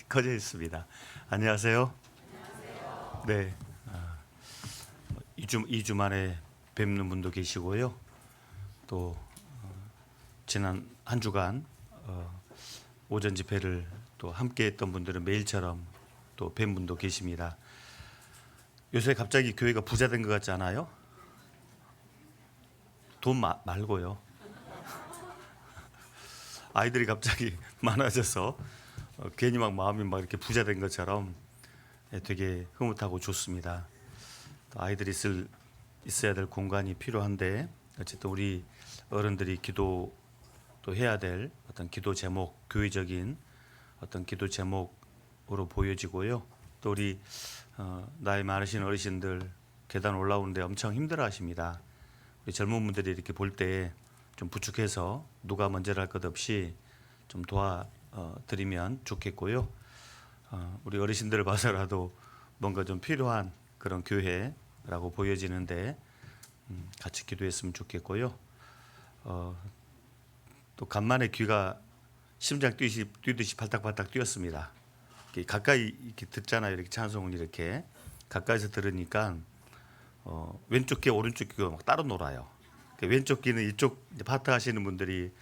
꺼져 있습니다. 안녕하세요. 네, 2주 만에 뵙는 분도 계시고요. 또 지난 한 주간 오전 집회를 또 함께했던 분들은 매일처럼 또 뵌 분도 계십니다. 요새 갑자기 교회가 부자된 것 같지 않아요? 돈 말고요. 아이들이 갑자기 많아져서 괜히 막 마음이 막 이렇게 부자된 것처럼 되게 흐뭇하고 좋습니다. 또 아이들이 있어야 될 공간이 필요한데 어쨌든 우리 어른들이 기도 또 해야 될 어떤 기도 제목, 교회적인 어떤 기도 제목으로 보여지고요. 또 우리 나이 많으신 어르신들 계단 올라오는데 엄청 힘들어하십니다. 우리 젊은 분들이 이렇게 볼 때 좀 부축해서 누가 먼저 할 것 없이 좀 도와드리면 좋겠고요. 우리 어르신들을 봐서라도 뭔가 좀 필요한 그런 교회라고 보여지는데 같이 기도했으면 좋겠고요. 또 간만에 귀가 심장 뛰듯이 발딱발딱 뛰었습니다. 이렇게 가까이 이렇게 듣잖아요. 이렇게 찬송을 이렇게 가까이서 들으니까 왼쪽 귀, 오른쪽 귀가 막 따로 놀아요. 왼쪽 귀는 이쪽 파트 하시는 분들이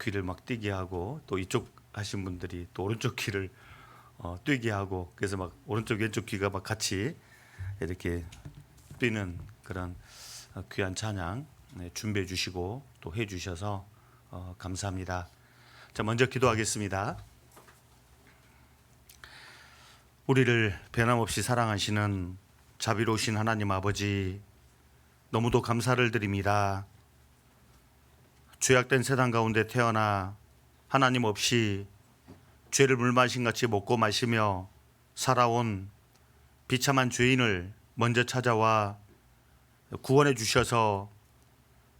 귀를 막 뛰게 하고 또 이쪽 하신 분들이 또 오른쪽 귀를 뛰게 하고 그래서 막 오른쪽 왼쪽 귀가 막 같이 이렇게 뛰는 그런 귀한 찬양 준비해 주시고 또 해 주셔서 감사합니다. 자, 먼저 기도하겠습니다. 우리를 변함없이 사랑하시는 자비로우신 하나님 아버지, 너무도 감사를 드립니다. 죄악된 세상 가운데 태어나 하나님 없이 죄를 물마신같이 먹고 마시며 살아온 비참한 죄인을 먼저 찾아와 구원해 주셔서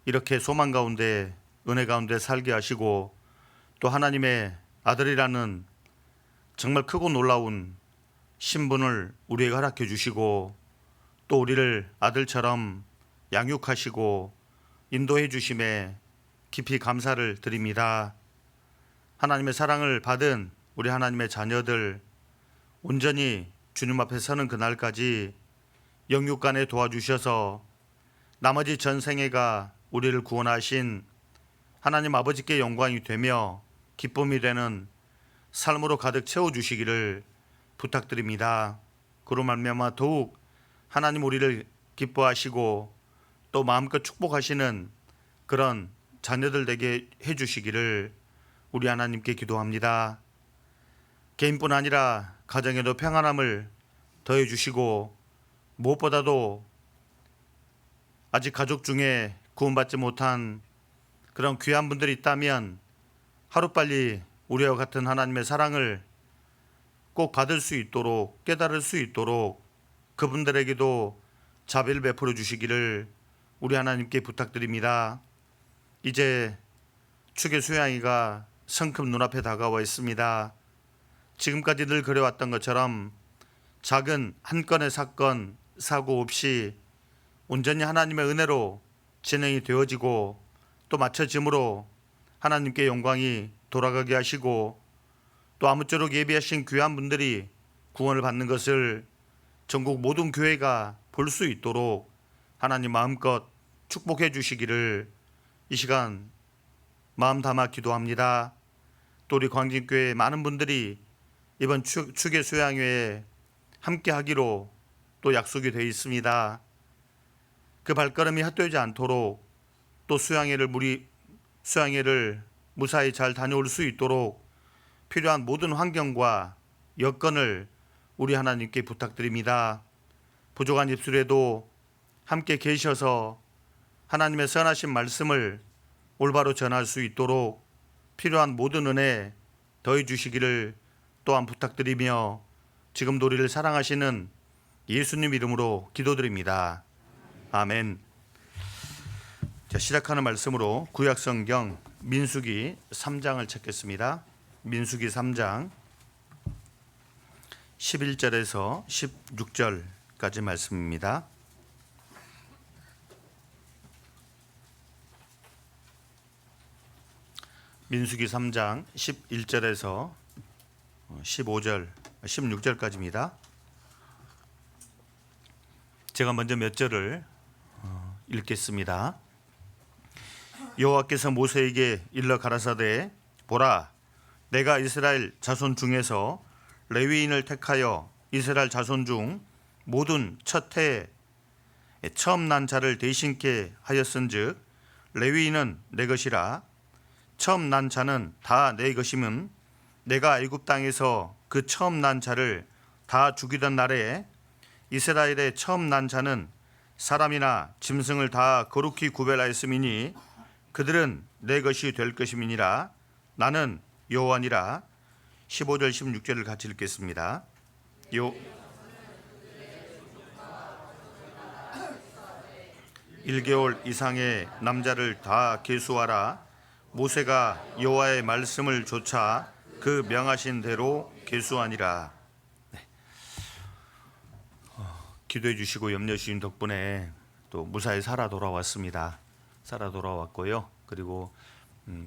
이렇게 소망 가운데 은혜 가운데 살게 하시고 또 하나님의 아들이라는 정말 크고 놀라운 신분을 우리에게 허락해 주시고 또 우리를 아들처럼 양육하시고 인도해 주심에 깊이 감사를 드립니다. 하나님의 사랑을 받은 우리 하나님의 자녀들 온전히 주님 앞에 서는 그날까지 영육간에 도와주셔서 나머지 전생애가 우리를 구원하신 하나님 아버지께 영광이 되며 기쁨이 되는 삶으로 가득 채워주시기를 부탁드립니다. 그로 말미암아 더욱 하나님 우리를 기뻐하시고 또 마음껏 축복하시는 그런 자녀들 되게 해주시기를 우리 하나님께 기도합니다. 개인뿐 아니라 가정에도 평안함을 더해 주시고 무엇보다도 아직 가족 중에 구원받지 못한 그런 귀한 분들이 있다면 하루빨리 우리와 같은 하나님의 사랑을 꼭 받을 수 있도록 깨달을 수 있도록 그분들에게도 자비를 베풀어 주시기를 우리 하나님께 부탁드립니다. 이제 축의 수양이가 성큼 눈앞에 다가와 있습니다. 지금까지 늘 그래왔던 것처럼 작은 한 건의 사건, 사고 없이 온전히 하나님의 은혜로 진행이 되어지고 또 마쳐짐으로 하나님께 영광이 돌아가게 하시고 또 아무쪼록 예비하신 귀한 분들이 구원을 받는 것을 전국 모든 교회가 볼 수 있도록 하나님 마음껏 축복해 주시기를 이 시간 마음 담아 기도합니다. 또 우리 광진교회 많은 분들이 이번 축의 수양회에 함께 하기로 또 약속이 되어 있습니다. 그 발걸음이 헛되지 않도록 또 수양회를 무사히 잘 다녀올 수 있도록 필요한 모든 환경과 여건을 우리 하나님께 부탁드립니다. 부족한 입술에도 함께 계셔서 하나님의 선하신 말씀을 올바로 전할 수 있도록 필요한 모든 은혜 더해 주시기를 또한 부탁드리며 지금도 우리를 사랑하시는 예수님 이름으로 기도드립니다. 아멘. 자, 시작하는 말씀으로 구약성경 민수기 3장을 찾겠습니다. 민수기 3장 11절에서 16절까지 말씀입니다. 민수기 3장 11절에서 15절, 16절까지입니다. 제가 먼저 몇 절을 읽겠습니다. 여호와께서 모세에게 일러 가라사대 보라, 내가 이스라엘 자손 중에서 레위인을 택하여 이스라엘 자손 중 모든 첫 해에 처음 난 자를 대신케 하였은즉 레위인은 내 것이라. 처음 난 자는 다 내 것임은 내가 애굽 땅에서 그 처음 난 자를 다 죽이던 날에 이스라엘의 처음 난 자는 사람이나 짐승을 다 거룩히 구별하였음이니 그들은 내 것이 될 것임이니라. 나는 여호와니라. 15절 16절을 같이 읽겠습니다. 1개월 이상의 남자를 다 계수하라. 모세가 여호와의 말씀을 조차 그 명하신 대로 계수하니라. 기도해 주시고 염려 주신 덕분에 또 무사히 살아 돌아왔습니다. 살아 돌아왔고요. 그리고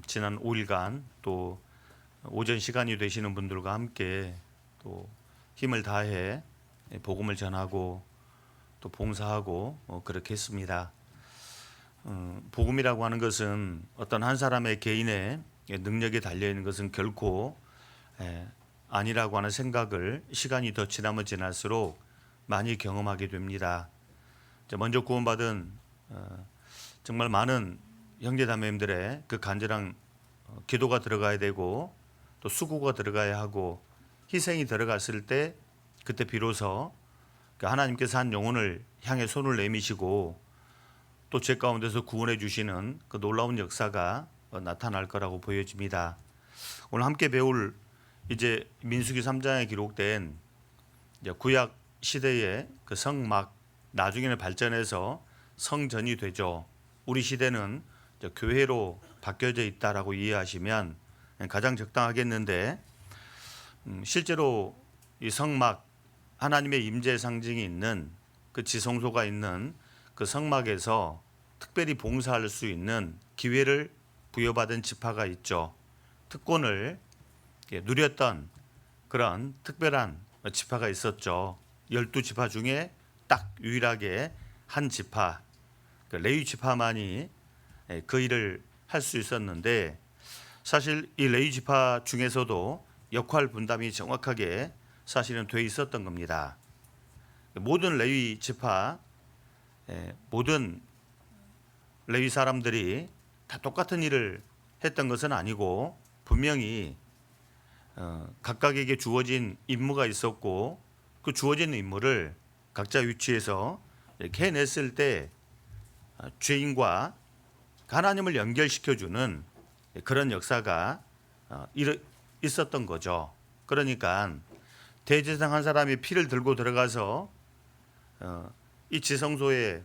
지난 5일간 또 오전 시간이 되시는 분들과 함께 또 힘을 다해 복음을 전하고 또 봉사하고 그렇게 했습니다. 복음이라고 하는 것은 어떤 한 사람의 개인의 능력이 달려 있는 것은 결코 아니라고 하는 생각을 시간이 더 지나면 지날수록 많이 경험하게 됩니다. 먼저 구원받은 정말 많은 형제자매님들의 그 간절한 기도가 들어가야 되고 또 수고가 들어가야 하고 희생이 들어갔을 때 그때 비로소 하나님께서 한 영혼을 향해 손을 내미시고 또 죄 가운데서 구원해 주시는 그 놀라운 역사가 나타날 거라고 보여집니다. 오늘 함께 배울 이제 민수기 3장에 기록된 구약 시대의 그 성막, 나중에는 발전해서 성전이 되죠. 우리 시대는 교회로 바뀌어져 있다라고 이해하시면 가장 적당하겠는데, 실제로 이 성막, 하나님의 임재 상징이 있는 그 지성소가 있는 그 성막에서 특별히 봉사할 수 있는 기회를 부여받은 지파가 있죠. 특권을 누렸던 그런 특별한 지파가 있었죠. 12지파 중에 딱 유일하게 한 지파, 레위 지파만이 그 일을 할 수 있었는데, 사실 이 레위 지파 중에서도 역할 분담이 정확하게 사실은 돼 있었던 겁니다. 모든 레위 지파, 모든 레위 사람들이 다 똑같은 일을 했던 것은 아니고 분명히 각각에게 주어진 임무가 있었고 그 주어진 임무를 각자 위치에서 이렇게 해냈을 때 죄인과 하나님을 연결시켜주는 그런 역사가 있었던 거죠. 그러니까 대제사장 한 사람이 피를 들고 들어가서 이 지성소에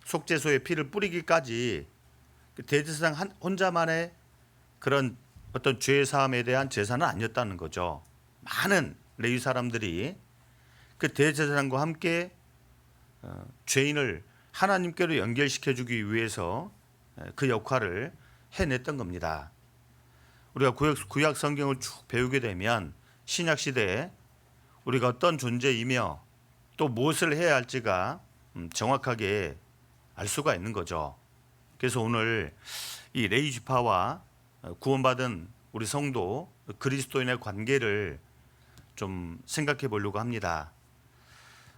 속죄소에 피를 뿌리기까지 대제사장 혼자만의 그런 어떤 죄 사함에 대한 제사는 아니었다는 거죠. 많은 레위 사람들이 그 대제사장과 함께 죄인을 하나님께로 연결시켜주기 위해서 그 역할을 해냈던 겁니다. 우리가 구약 성경을 쭉 배우게 되면 신약 시대에 우리가 어떤 존재이며 또 무엇을 해야 할지가 정확하게 알 수가 있는 거죠. 그래서 오늘 이 레위 지파와 구원받은 우리 성도 그리스도인의 관계를 좀 생각해 보려고 합니다.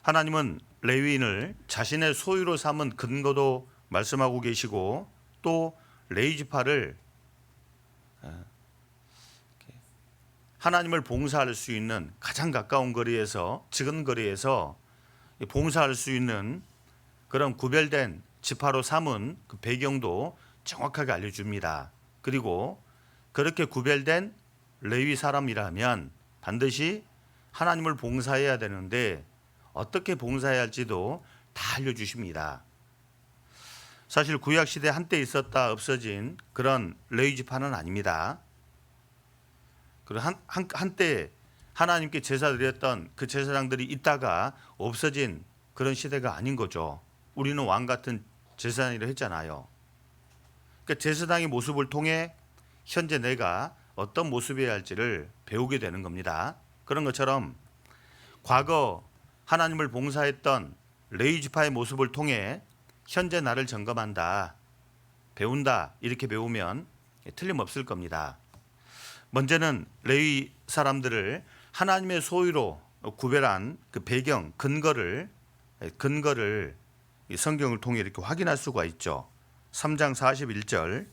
하나님은 레위인을 자신의 소유로 삼은 근거도 말씀하고 계시고 또 레위 지파를 하나님을 봉사할 수 있는 가장 가까운 거리에서 지금 거리에서 봉사할 수 있는 그런 구별된 지파로 삼은 그 배경도 정확하게 알려줍니다. 그리고 그렇게 구별된 레위 사람이라면 반드시 하나님을 봉사해야 되는데 어떻게 봉사해야 할지도 다 알려주십니다. 사실 구약시대 한때 있었다 없어진 그런 레위 지파는 아닙니다. 그리고 한때 하나님께 제사 드렸던 그 제사장들이 있다가 없어진 그런 시대가 아닌 거죠. 우리는 왕 같은 제사장이라 했잖아요. 그러니까 제사장의 모습을 통해 현재 내가 어떤 모습이어야 할지를 배우게 되는 겁니다. 그런 것처럼 과거 하나님을 봉사했던 레위 지파의 모습을 통해 현재 나를 점검한다, 배운다, 이렇게 배우면 틀림없을 겁니다. 먼저는 레위 사람들을 하나님의 소유로 구별한 그 배경, 근거를 이 성경을 통해 이렇게 확인할 수가 있죠. 3장 41절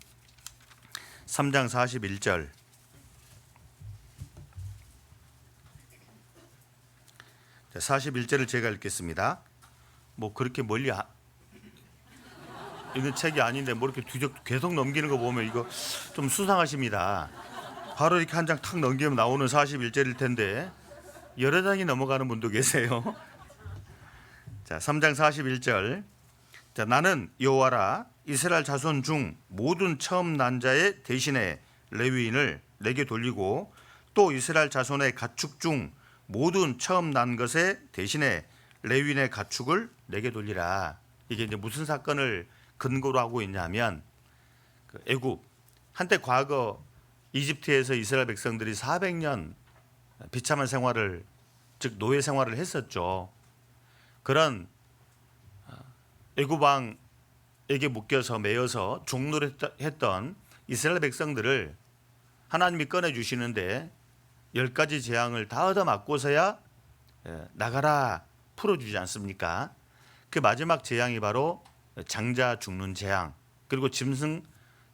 41절을 제가 읽겠습니다. 뭐 그렇게 멀리 이건 책이 아닌데 뭐 이렇게 계속 넘기는 거 보면 이거 좀 수상하십니다. 바로 이렇게 한 장 탁 넘기면 나오는 41절일 텐데 여러 장이 넘어가는 분도 계세요. 자, 3장 41절. 자, 나는 여호와라, 이스라엘 자손 중 모든 처음 난 자의 대신에 레위인을 내게 돌리고 또 이스라엘 자손의 가축 중 모든 처음 난 것에 대신에 레위인의 가축을 내게 돌리라. 이게 이제 무슨 사건을 근거로 하고 있냐면 그 애굽, 한때 과거 이집트에서 이스라엘 백성들이 400년 비참한 생활을, 즉 노예 생활을 했었죠. 그런 애굽 왕에게 묶여서 매여서 종노를 했던 이스라엘 백성들을 하나님이 꺼내 주시는데 10가지 재앙을 다 얻어맞고서야 나가라 풀어주지 않습니까? 그 마지막 재앙이 바로 장자 죽는 재앙, 그리고 짐승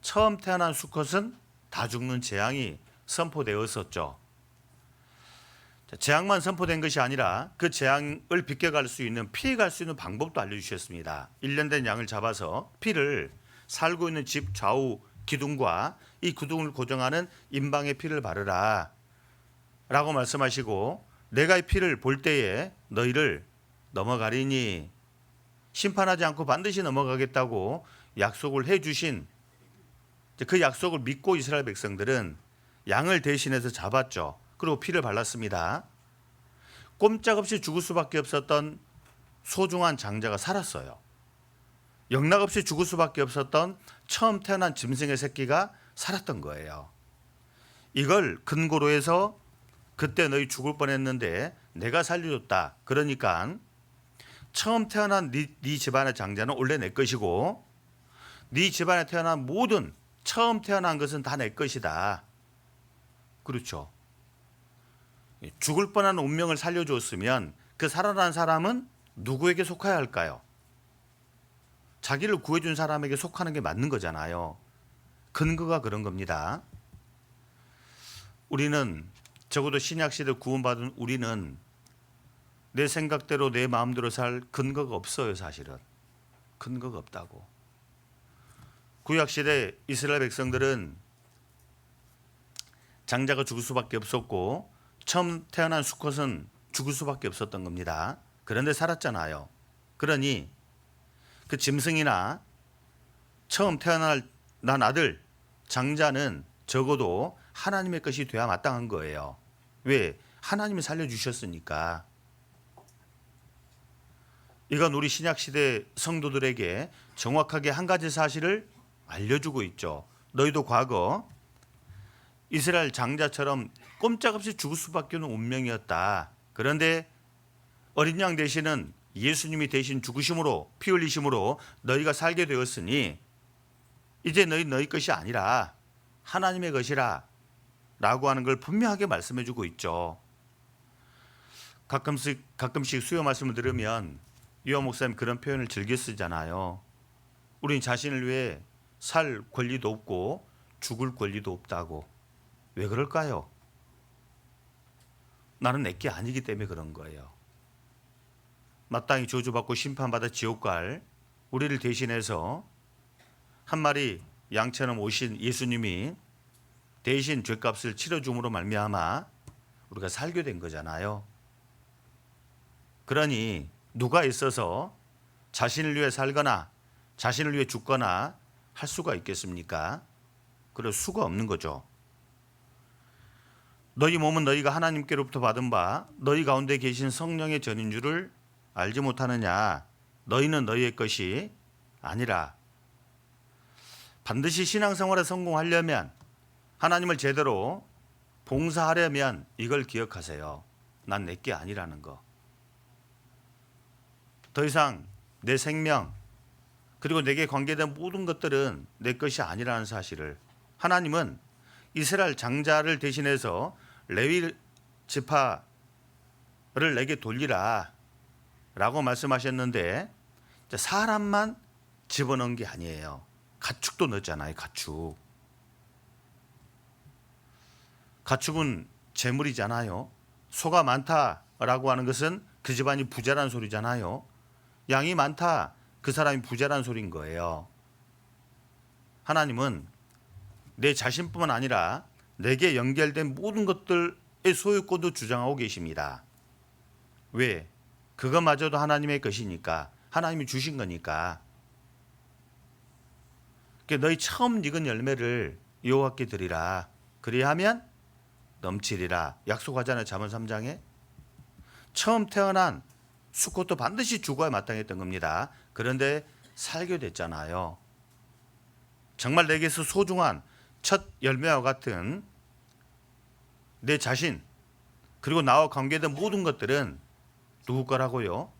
처음 태어난 수컷은 다 죽는 재앙이 선포되었었죠. 재앙만 선포된 것이 아니라 그 재앙을 비껴갈 수 있는, 피해갈 수 있는 방법도 알려주셨습니다. 1년 된 양을 잡아서 피를 살고 있는 집 좌우 기둥과 이 기둥을 고정하는 임방의 피를 바르라 라고 말씀하시고, 내가 이 피를 볼 때에 너희를 넘어가리니, 심판하지 않고 반드시 넘어가겠다고 약속을 해주신 그 약속을 믿고 이스라엘 백성들은 양을 대신해서 잡았죠. 그리고 피를 발랐습니다. 꼼짝없이 죽을 수밖에 없었던 소중한 장자가 살았어요. 영락없이 죽을 수밖에 없었던 처음 태어난 짐승의 새끼가 살았던 거예요. 이걸 근거로 해서 그때 너희 죽을 뻔했는데 내가 살려줬다. 그러니까 처음 태어난 네 집안의 장자는 원래 내 것이고 네 집안에 태어난 모든 처음 태어난 것은 다 내 것이다. 그렇죠. 죽을 뻔한 운명을 살려줬으면 그 살아난 사람은 누구에게 속해야 할까요? 자기를 구해준 사람에게 속하는 게 맞는 거잖아요. 근거가 그런 겁니다. 우리는, 적어도 신약시대 구원받은 우리는 내 생각대로 내 마음대로 살 근거가 없어요. 사실은 근거가 없다고. 구약시대 이스라엘 백성들은 장자가 죽을 수밖에 없었고 처음 태어난 수컷은 죽을 수밖에 없었던 겁니다. 그런데 살았잖아요. 그러니 그 짐승이나 처음 태어난 아들, 장자는 적어도 하나님의 것이 돼야 마땅한 거예요. 왜? 하나님이 살려주셨으니까. 이건 우리 신약시대 성도들에게 정확하게 한 가지 사실을 알려주고 있죠. 너희도 과거 이스라엘 장자처럼 꼼짝없이 죽을 수밖에 없는 운명이었다. 그런데 어린 양 대신은 예수님이 대신 죽으심으로, 피 흘리심으로 너희가 살게 되었으니 이제 너희 것이 아니라 하나님의 것이라 라고 하는 걸 분명하게 말씀해 주고 있죠. 가끔씩 수요 말씀을 들으면 유아 목사님 그런 표현을 즐겨 쓰잖아요. 우린 자신을 위해 살 권리도 없고 죽을 권리도 없다고. 왜 그럴까요? 나는 내게 아니기 때문에 그런 거예요. 마땅히 저주받고 심판받아 지옥 갈 우리를 대신해서 한 마리 양처럼 오신 예수님이 대신 죄값을 치러줌으로 말미암아 우리가 살게 된 거잖아요. 그러니 누가 있어서 자신을 위해 살거나 자신을 위해 죽거나 할 수가 있겠습니까? 그럴 수가 없는 거죠. 너희 몸은 너희가 하나님께로부터 받은 바 너희 가운데 계신 성령의 전인 줄을 알지 못하느냐? 너희는 너희의 것이 아니라. 반드시 신앙생활에 성공하려면, 하나님을 제대로 봉사하려면 이걸 기억하세요. 난 내게 아니라는 거. 더 이상 내 생명 그리고 내게 관계된 모든 것들은 내 것이 아니라는 사실을 하나님은 이스라엘 장자를 대신해서 레위 지파를 내게 돌리라 라고 말씀하셨는데 사람만 집어넣은 게 아니에요. 가축도 넣었잖아요. 가축은 재물이잖아요. 소가 많다라고 하는 것은 그 집안이 부자란 소리잖아요. 양이 많다, 그 사람이 부자란 소리인 거예요. 하나님은 내 자신뿐만 아니라 내게 연결된 모든 것들의 소유권도 주장하고 계십니다. 왜? 그것마저도 하나님의 것이니까, 하나님이 주신 거니까. 너희 처음 익은 열매를 여호와께 드리라. 그리하면 넘치리라. 약속하잖아요. 잠언 3장에. 처음 태어난 수컷도 반드시 죽어야 마땅했던 겁니다. 그런데 살게 됐잖아요. 정말 내게서 소중한 첫 열매와 같은 내 자신 그리고 나와 관계된 모든 것들은 누구 거라고요?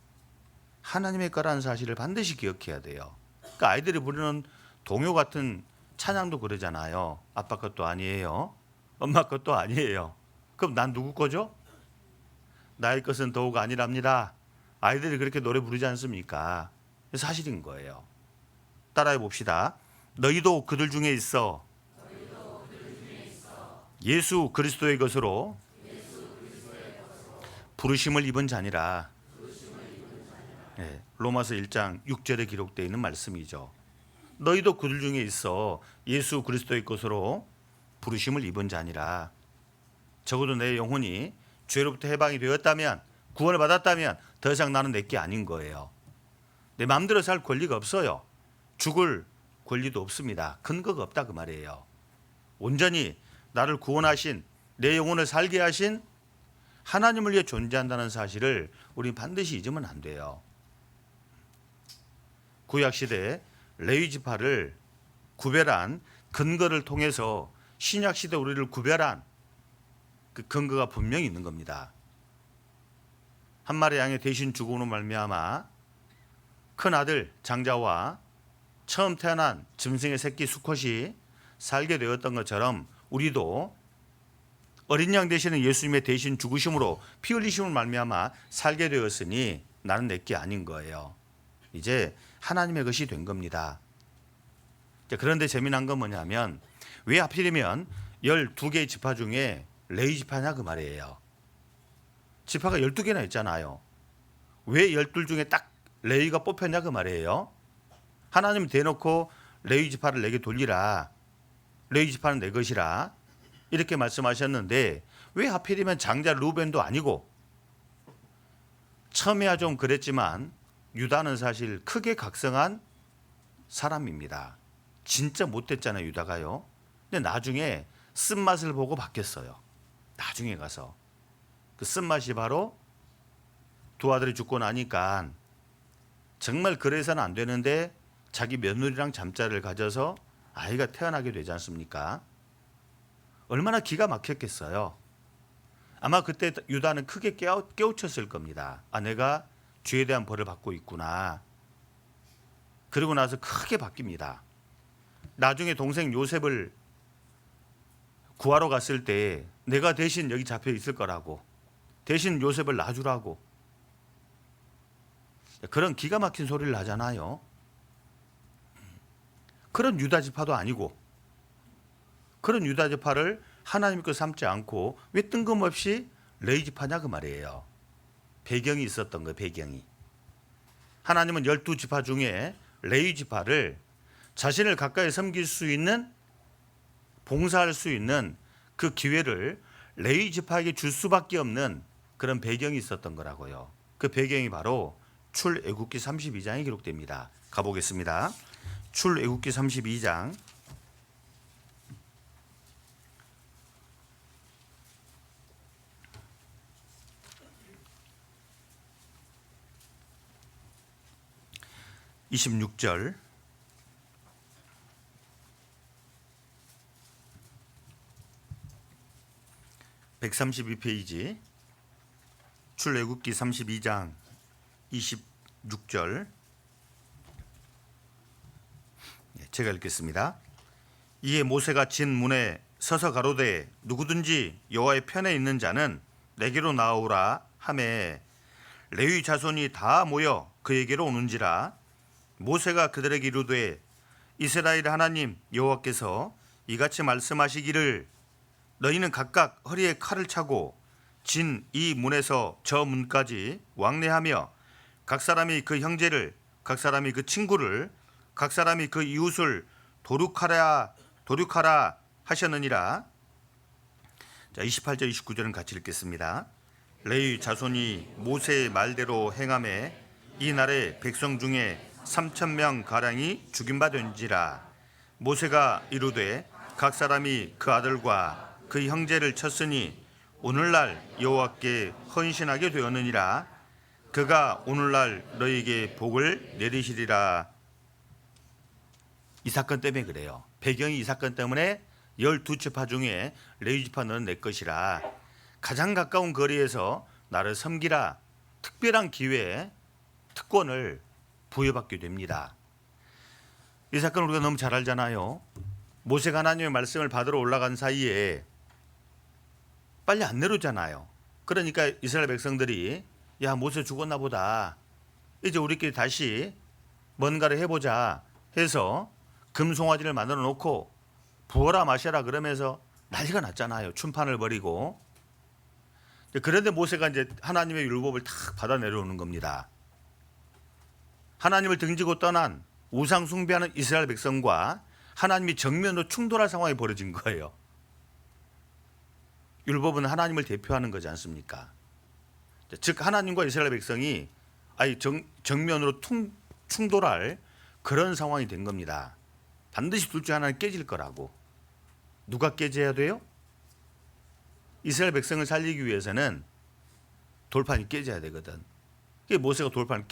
하나님의 거라는 사실을 반드시 기억해야 돼요. 그러니까 아이들이 부르는 동요 같은 찬양도 그러잖아요. 아빠 것도 아니에요. 엄마 것도 아니에요. 그럼 난 누구 거죠? 나의 것은 더욱 아니랍니다. 아이들이 그렇게 노래 부르지 않습니까? 사실인 거예요. 따라해 봅시다. 너희도 그들 중에 있어 예수 그리스도의 것으로 부르심을 입은 자니라. 네, 로마서 1장 6절에 기록되어 있는 말씀이죠. 너희도 그들 중에 있어 예수 그리스도의 것으로 부르심을 입은 자니라. 적어도 내 영혼이 죄로부터 해방이 되었다면, 구원을 받았다면 더 이상 나는 내게 아닌 거예요. 내 마음대로 살 권리가 없어요. 죽을 권리도 없습니다. 근거가 없다 그 말이에요. 온전히 나를 구원하신, 내 영혼을 살게 하신 하나님을 위해 존재한다는 사실을 우리는 반드시 잊으면 안 돼요. 구약시대 레위 지파를 구별한 근거를 통해서 신약시대 우리를 구별한 그 근거가 분명히 있는 겁니다. 한 마리 양의 대신 죽음으로 말미암아 큰 아들 장자와 처음 태어난 짐승의 새끼 수컷이 살게 되었던 것처럼 우리도 어린 양 되시는 예수님의 대신 죽으심으로 피 흘리심을 말미암아 살게 되었으니 나는 내게 아닌 거예요. 이제 하나님의 것이 된 겁니다. 그런데 재미난 건 뭐냐면 왜 하필이면 12개의 지파 중에 레위 지파냐 그 말이에요. 지파가 12개나 있잖아요. 왜 12 중에 딱 레위가 뽑혔냐 그 말이에요. 하나님 대놓고 레위 지파를 내게 돌리라. 레위 지파는 내 것이라. 이렇게 말씀하셨는데 왜 하필이면 장자 루벤도 아니고, 처음에야 좀 그랬지만 유다는 사실 크게 각성한 사람입니다. 진짜 못됐잖아요 유다가요. 근데 나중에 쓴맛을 보고 바뀌었어요. 나중에 가서 그 쓴맛이 바로 두 아들이 죽고 나니까 정말 그래서는 안 되는데 자기 며느리랑 잠자리를 가져서 아이가 태어나게 되지 않습니까? 얼마나 기가 막혔겠어요. 아마 그때 유다는 크게 깨우쳤을 겁니다. 아, 내가 죄에 대한 벌을 받고 있구나. 그러고 나서 크게 바뀝니다. 나중에 동생 요셉을 구하러 갔을 때 내가 대신 여기 잡혀 있을 거라고, 대신 요셉을 놔주라고, 그런 기가 막힌 소리를 하잖아요. 그런 유다 지파도 아니고, 그런 유다 지파를 하나님 것 삼지 않고 왜 뜬금없이 레위 지파냐 그 말이에요. 배경이 있었던 거예요. 배경이. 하나님은 12지파 중에 레위 지파를 자신을 가까이 섬길 수 있는, 봉사할 수 있는 그 기회를 레위 지파에게 줄 수밖에 없는 그런 배경이 있었던 거라고요. 그 배경이 바로 출애굽기 32장에 기록됩니다. 가보겠습니다. 출애굽기 32장 26절 132페이지 출애굽기 32장 26절 제가 읽겠습니다. 이에 모세가 진 문에 서서 가로되 누구든지 여호와의 편에 있는 자는 내게로 나오라 하매 레위 자손이 다 모여 그에게로 오는지라. 모세가 그들에게 이르되 이스라엘 하나님 여호와께서 이같이 말씀하시기를 너희는 각각 허리에 칼을 차고 진 이 문에서 저 문까지 왕래하며 각 사람이 그 형제를, 각 사람이 그 친구를, 각 사람이 그 이웃을 도륙하라 하셨느니라. 자, 28절 29절은 같이 읽겠습니다. 레위 자손이 모세의 말대로 행하매 이 날에 백성 중에 3,000명 가량이 죽임 받은지라. 모세가 이르되 각 사람이 그 아들과 그 형제를 쳤으니 오늘날 여호와께 헌신하게 되었느니라. 그가 오늘날 너희에게 복을 내리시리라. 이 사건 때문에 그래요. 배경이 이 사건 때문에 12지파 중에 레위 지파는 내 것이라. 가장 가까운 거리에서 나를 섬기라. 특별한 기회에 특권을 부여받게 됩니다. 이 사건 우리가 너무 잘 알잖아요. 모세가 하나님의 말씀을 받으러 올라간 사이에 빨리 안 내려오잖아요. 그러니까 이스라엘 백성들이 야, 모세 죽었나 보다, 이제 우리끼리 다시 뭔가를 해보자 해서 금송아지를 만들어 놓고 부어라 마셔라 그러면서 난리가 났잖아요. 춤판을 벌이고. 그런데 모세가 이제 하나님의 율법을 탁 받아 내려오는 겁니다. 하나님을 등지고 떠난 우상 숭배하는 이스라엘 백성과 하나님이 정면으로 충돌할 상황이 벌어진 거예요. 율법은 하나님을 대표하는 거지 않습니까? 즉 하나님과 이스라엘 백성이 정면으로 충돌할 그런 상황이 된 겁니다. 반드시 둘 중 하나는 깨질 거라고. 누가 깨져야 돼요? 이스라엘 백성을 살리기 위해서는 돌판이 깨져야 되거든. 그게 모세가 돌판을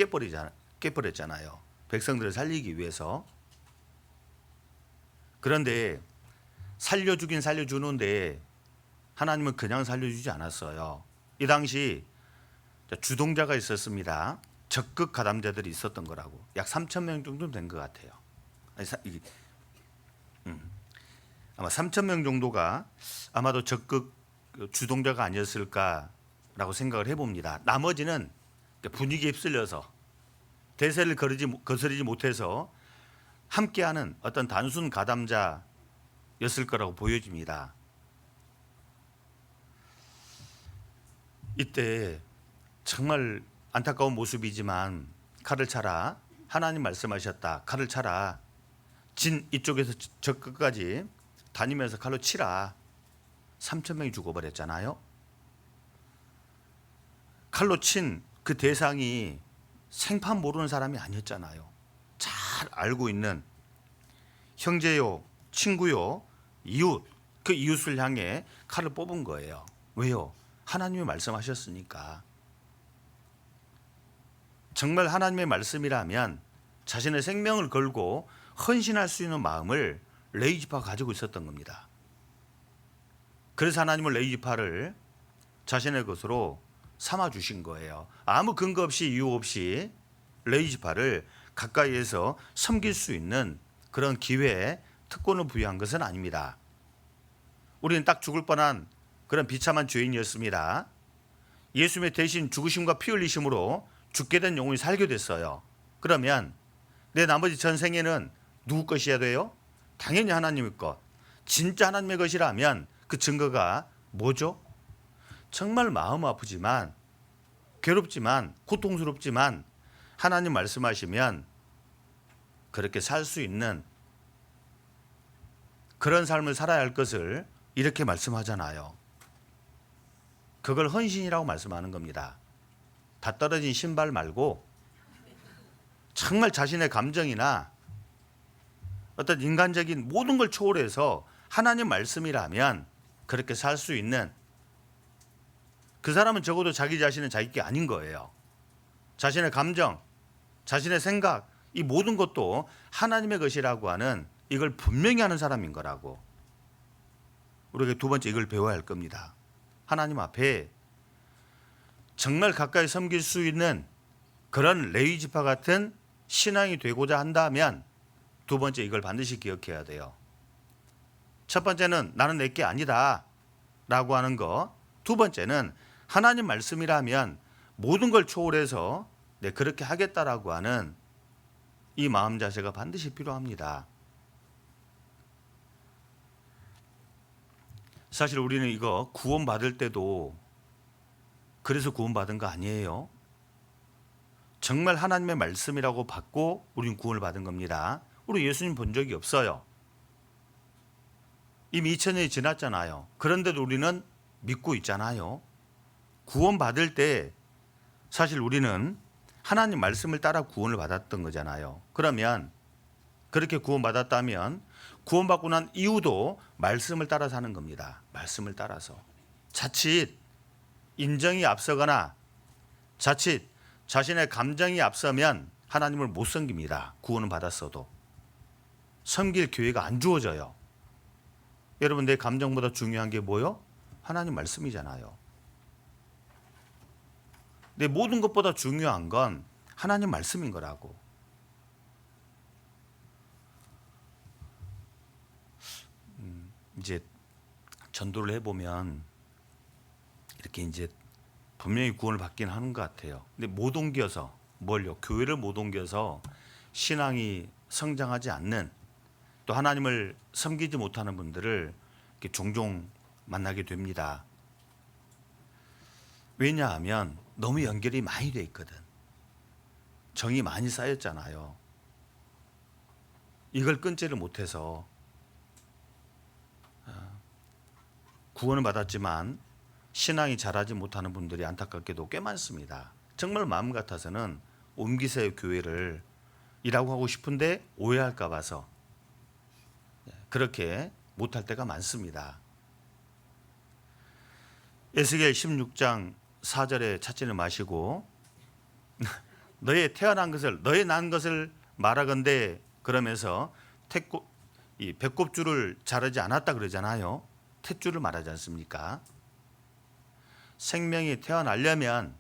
깨버렸잖아요. 백성들을 살리기 위해서. 그런데 살려주긴 살려주는데 하나님은 그냥 살려주지 않았어요. 이 당시 주동자가 있었습니다. 적극 가담자들이 있었던 거라고. 약 3,000명 정도 된 것 같아요. 아마 3,000명 정도가 아마도 적극 주동자가 아니었을까라고 생각을 해봅니다. 나머지는 분위기에 휩쓸려서 대세를 거스르지 못해서 함께하는 어떤 단순 가담자였을 거라고 보여집니다. 이때 정말 안타까운 모습이지만 칼을 차라. 하나님 말씀하셨다. 칼을 차라. 진 이쪽에서 저 끝까지 다니면서 칼로 치라. 3,000명이 죽어버렸잖아요. 칼로 친 그 대상이 생판 모르는 사람이 아니었잖아요. 잘 알고 있는 형제요, 친구요, 이웃, 그 이웃을 향해 칼을 뽑은 거예요. 왜요? 하나님이 말씀하셨으니까. 정말 하나님의 말씀이라면 자신의 생명을 걸고 헌신할 수 있는 마음을 레위 지파가 가지고 있었던 겁니다. 그래서 하나님은 레위 지파를 자신의 것으로 삼아 주신 거예요. 아무 근거 없이 이유 없이 레위 지파를 가까이에서 섬길 수 있는 그런 기회에 특권을 부여한 것은 아닙니다. 우리는 딱 죽을 뻔한 그런 비참한 죄인이었습니다. 예수님의 대신 죽으심과 피 흘리심으로 죽게 된 영혼이 살게 됐어요. 그러면 내 나머지 전생에는 누구 것이어야 돼요? 당연히 하나님의 것. 진짜 하나님의 것이라면 그 증거가 뭐죠? 정말 마음 아프지만 괴롭지만 고통스럽지만 하나님 말씀하시면 그렇게 살 수 있는 그런 삶을 살아야 할 것을 이렇게 말씀하잖아요. 그걸 헌신이라고 말씀하는 겁니다. 다 떨어진 신발 말고 정말 자신의 감정이나 어떤 인간적인 모든 걸 초월해서 하나님 말씀이라면 그렇게 살 수 있는, 그 사람은 적어도 자기 자신은 자기 게 아닌 거예요. 자신의 감정, 자신의 생각, 이 모든 것도 하나님의 것이라고 하는, 이걸 분명히 하는 사람인 거라고. 우리가 두 번째 이걸 배워야 할 겁니다. 하나님 앞에 정말 가까이 섬길 수 있는 그런 레위 지파 같은 신앙이 되고자 한다면 두 번째 이걸 반드시 기억해야 돼요. 첫 번째는 나는 내게 아니다 라고 하는 거. 두 번째는 하나님 말씀이라면 모든 걸 초월해서 그렇게 하겠다라고 하는 이 마음 자세가 반드시 필요합니다. 사실 우리는 이거 구원받을 때도 그래서 구원받은 거 아니에요. 정말 하나님의 말씀이라고 받고 우리는 구원을 받은 겁니다. 우리 예수님 본 적이 없어요. 이미 2000년이 지났잖아요. 그런데도 우리는 믿고 있잖아요. 구원받을 때 사실 우리는 하나님 말씀을 따라 구원을 받았던 거잖아요. 그러면 그렇게 구원받았다면 구원받고 난 이후도 말씀을 따라 사는 겁니다. 말씀을 따라서. 자칫 인정이 앞서거나 자칫 자신의 감정이 앞서면 하나님을 못 섬깁니다. 구원은 받았어도. 섬길 기회가 안 주어져요. 여러분, 내 감정보다 중요한 게 뭐요? 하나님 말씀이잖아요. 내 모든 것보다 중요한 건 하나님 말씀인 거라고. 이제 전도를 해보면 이렇게 이제 분명히 구원을 받긴 하는 것 같아요. 근데 못 옮겨서 뭘요? 교회를 못 옮겨서 신앙이 성장하지 않는, 또 하나님을 섬기지 못하는 분들을 이렇게 종종 만나게 됩니다. 왜냐하면 너무 연결이 많이 돼 있거든. 정이 많이 쌓였잖아요. 이걸 끊지를 못해서 구원을 받았지만 신앙이 자라지 못하는 분들이 안타깝게도 꽤 많습니다. 정말 마음 같아서는 옮기세요 교회를 이라고 하고 싶은데 오해할까 봐서 그렇게 못할 때가 많습니다. 에스겔 16장 4절에 찾지는 마시고 너의 태어난 것을, 너의 난 것을 말하건대 그러면서 이 배꼽줄을 자르지 않았다 그러잖아요. 탯줄을 말하지 않습니까? 생명이 태어나려면,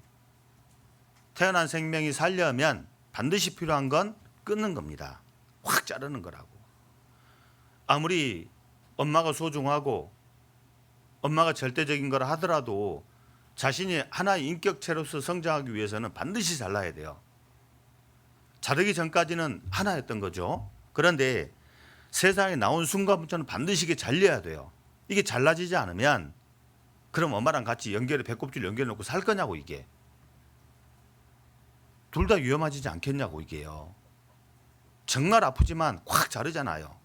태어난 생명이 살려면 반드시 필요한 건 끊는 겁니다. 확 자르는 거라고. 아무리 엄마가 소중하고 엄마가 절대적인 거라 하더라도 자신이 하나의 인격체로서 성장하기 위해서는 반드시 잘라야 돼요. 자르기 전까지는 하나였던 거죠. 그런데 세상에 나온 순간부터는 반드시 이게 잘려야 돼요. 이게 잘라지지 않으면 그럼 엄마랑 같이 배꼽줄 연결해놓고 살 거냐고. 이게 둘 다 위험하지 않겠냐고. 이게요. 정말 아프지만 확 자르잖아요.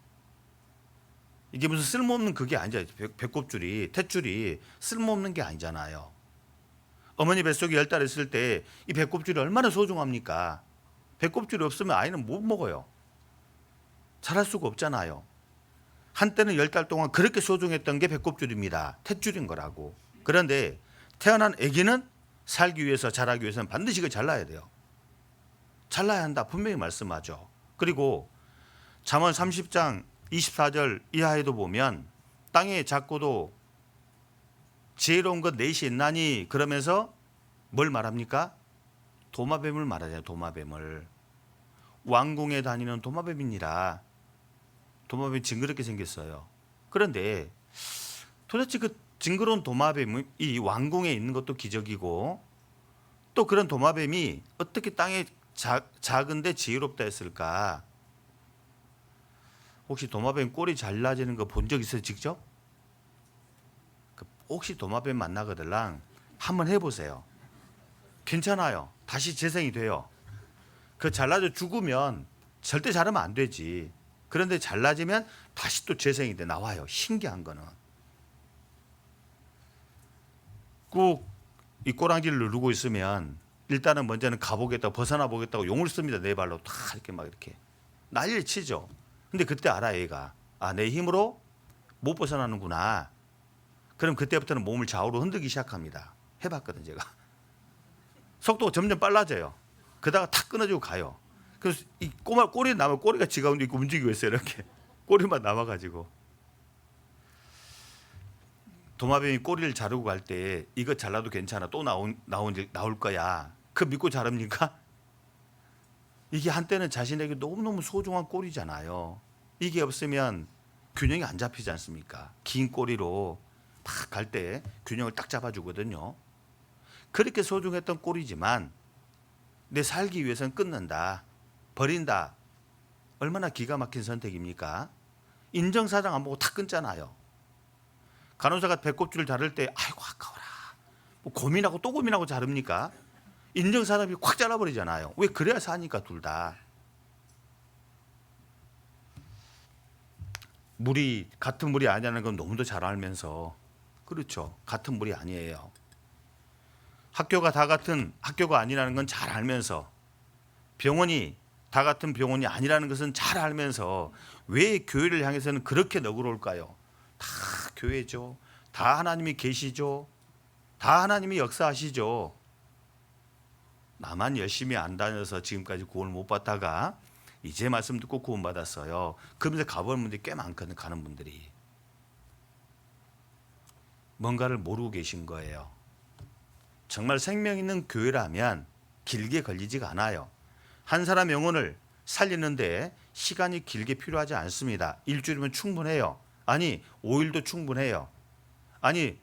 이게 무슨 쓸모없는 그게 아니잖아요. 배꼽줄이, 탯줄이 쓸모없는 게 아니잖아요. 어머니 뱃속에 10달 있을 때 이 배꼽줄이 얼마나 소중합니까? 배꼽줄이 없으면 아이는 못 먹어요. 자랄 수가 없잖아요. 한때는 10달 동안 그렇게 소중했던 게 배꼽줄입니다. 탯줄인 거라고. 그런데 태어난 아기는 살기 위해서, 자라기 위해서는 반드시 이걸 잘라야 돼요. 잘라야 한다 분명히 말씀하죠. 그리고 잠언 30장 24절 이하에도 보면 땅에 작고도 지혜로운 것 넷이 있나니 그러면서 뭘 말합니까? 도마뱀을 말하잖아요. 도마뱀을. 왕궁에 다니는 도마뱀이니라. 도마뱀이 징그럽게 생겼어요. 그런데 도대체 그 징그러운 도마뱀이 이 왕궁에 있는 것도 기적이고, 또 그런 도마뱀이 어떻게 땅에 작은데 지혜롭다 했을까? 혹시 도마뱀 꼬리 잘라지는 거 본 적 있어요? 직접? 혹시 도마뱀 만나거들랑 한번 해보세요. 괜찮아요. 다시 재생이 돼요. 그 잘라져 죽으면 절대 자르면 안 되지. 그런데 잘라지면 다시 또 재생이 돼 나와요. 신기한 거는. 꼭 이 꼬랑지를 누르고 있으면 일단은 먼저는 가보겠다고, 벗어나 보겠다고 용을 씁니다. 네 발로 다 이렇게 막 이렇게 난리를 치죠. 근데 그때 알아 얘가. 아, 내 힘으로 못 벗어나는구나. 그럼 그때부터는 몸을 좌우로 흔들기 시작합니다. 해봤거든 제가. 속도가 점점 빨라져요. 그러다가 탁 끊어지고 가요. 그래서 이 꼬마 꼬리 남아, 꼬리가 지 가운데 있고 움직이고 있어요. 이렇게 꼬리만 남아가지고. 도마뱀이 꼬리를 자르고 갈 때 이거 잘라도 괜찮아 또 나올 거야. 그 믿고 자릅니까? 이게 한때는 자신에게 너무너무 소중한 꼬리잖아요. 이게 없으면 균형이 안 잡히지 않습니까? 긴 꼬리로 딱 갈 때 균형을 딱 잡아주거든요. 그렇게 소중했던 꼬리지만 내 살기 위해서는 끊는다, 버린다. 얼마나 기가 막힌 선택입니까? 인정사정 안 보고 탁 끊잖아요. 간호사가 배꼽줄을 자를 때 아이고 아까워라 뭐 고민하고 또 고민하고 자릅니까? 인정사정이 콱 잘라버리잖아요. 왜? 그래야 사니까 둘 다. 물이 같은 물이 아니라는 건 너무도 잘 알면서, 그렇죠, 같은 물이 아니에요. 학교가 다 같은 학교가 아니라는 건 잘 알면서, 병원이 다 같은 병원이 아니라는 것은 잘 알면서 왜 교회를 향해서는 그렇게 너그러울까요? 다 교회죠. 다 하나님이 계시죠. 다 하나님이 역사하시죠. 나만 열심히 안 다녀서 지금까지 구원을 못 받다가 이제 말씀 듣고 구원 받았어요. 그러면서 가버린 분들이 꽤 많거든요. 가는 분들이. 뭔가를 모르고 계신 거예요. 정말 생명 있는 교회라면 길게 걸리지가 않아요. 한 사람 영혼을 살리는데 시간이 길게 필요하지 않습니다. 일주일이면 충분해요. 아니 5일도 충분해요. 아니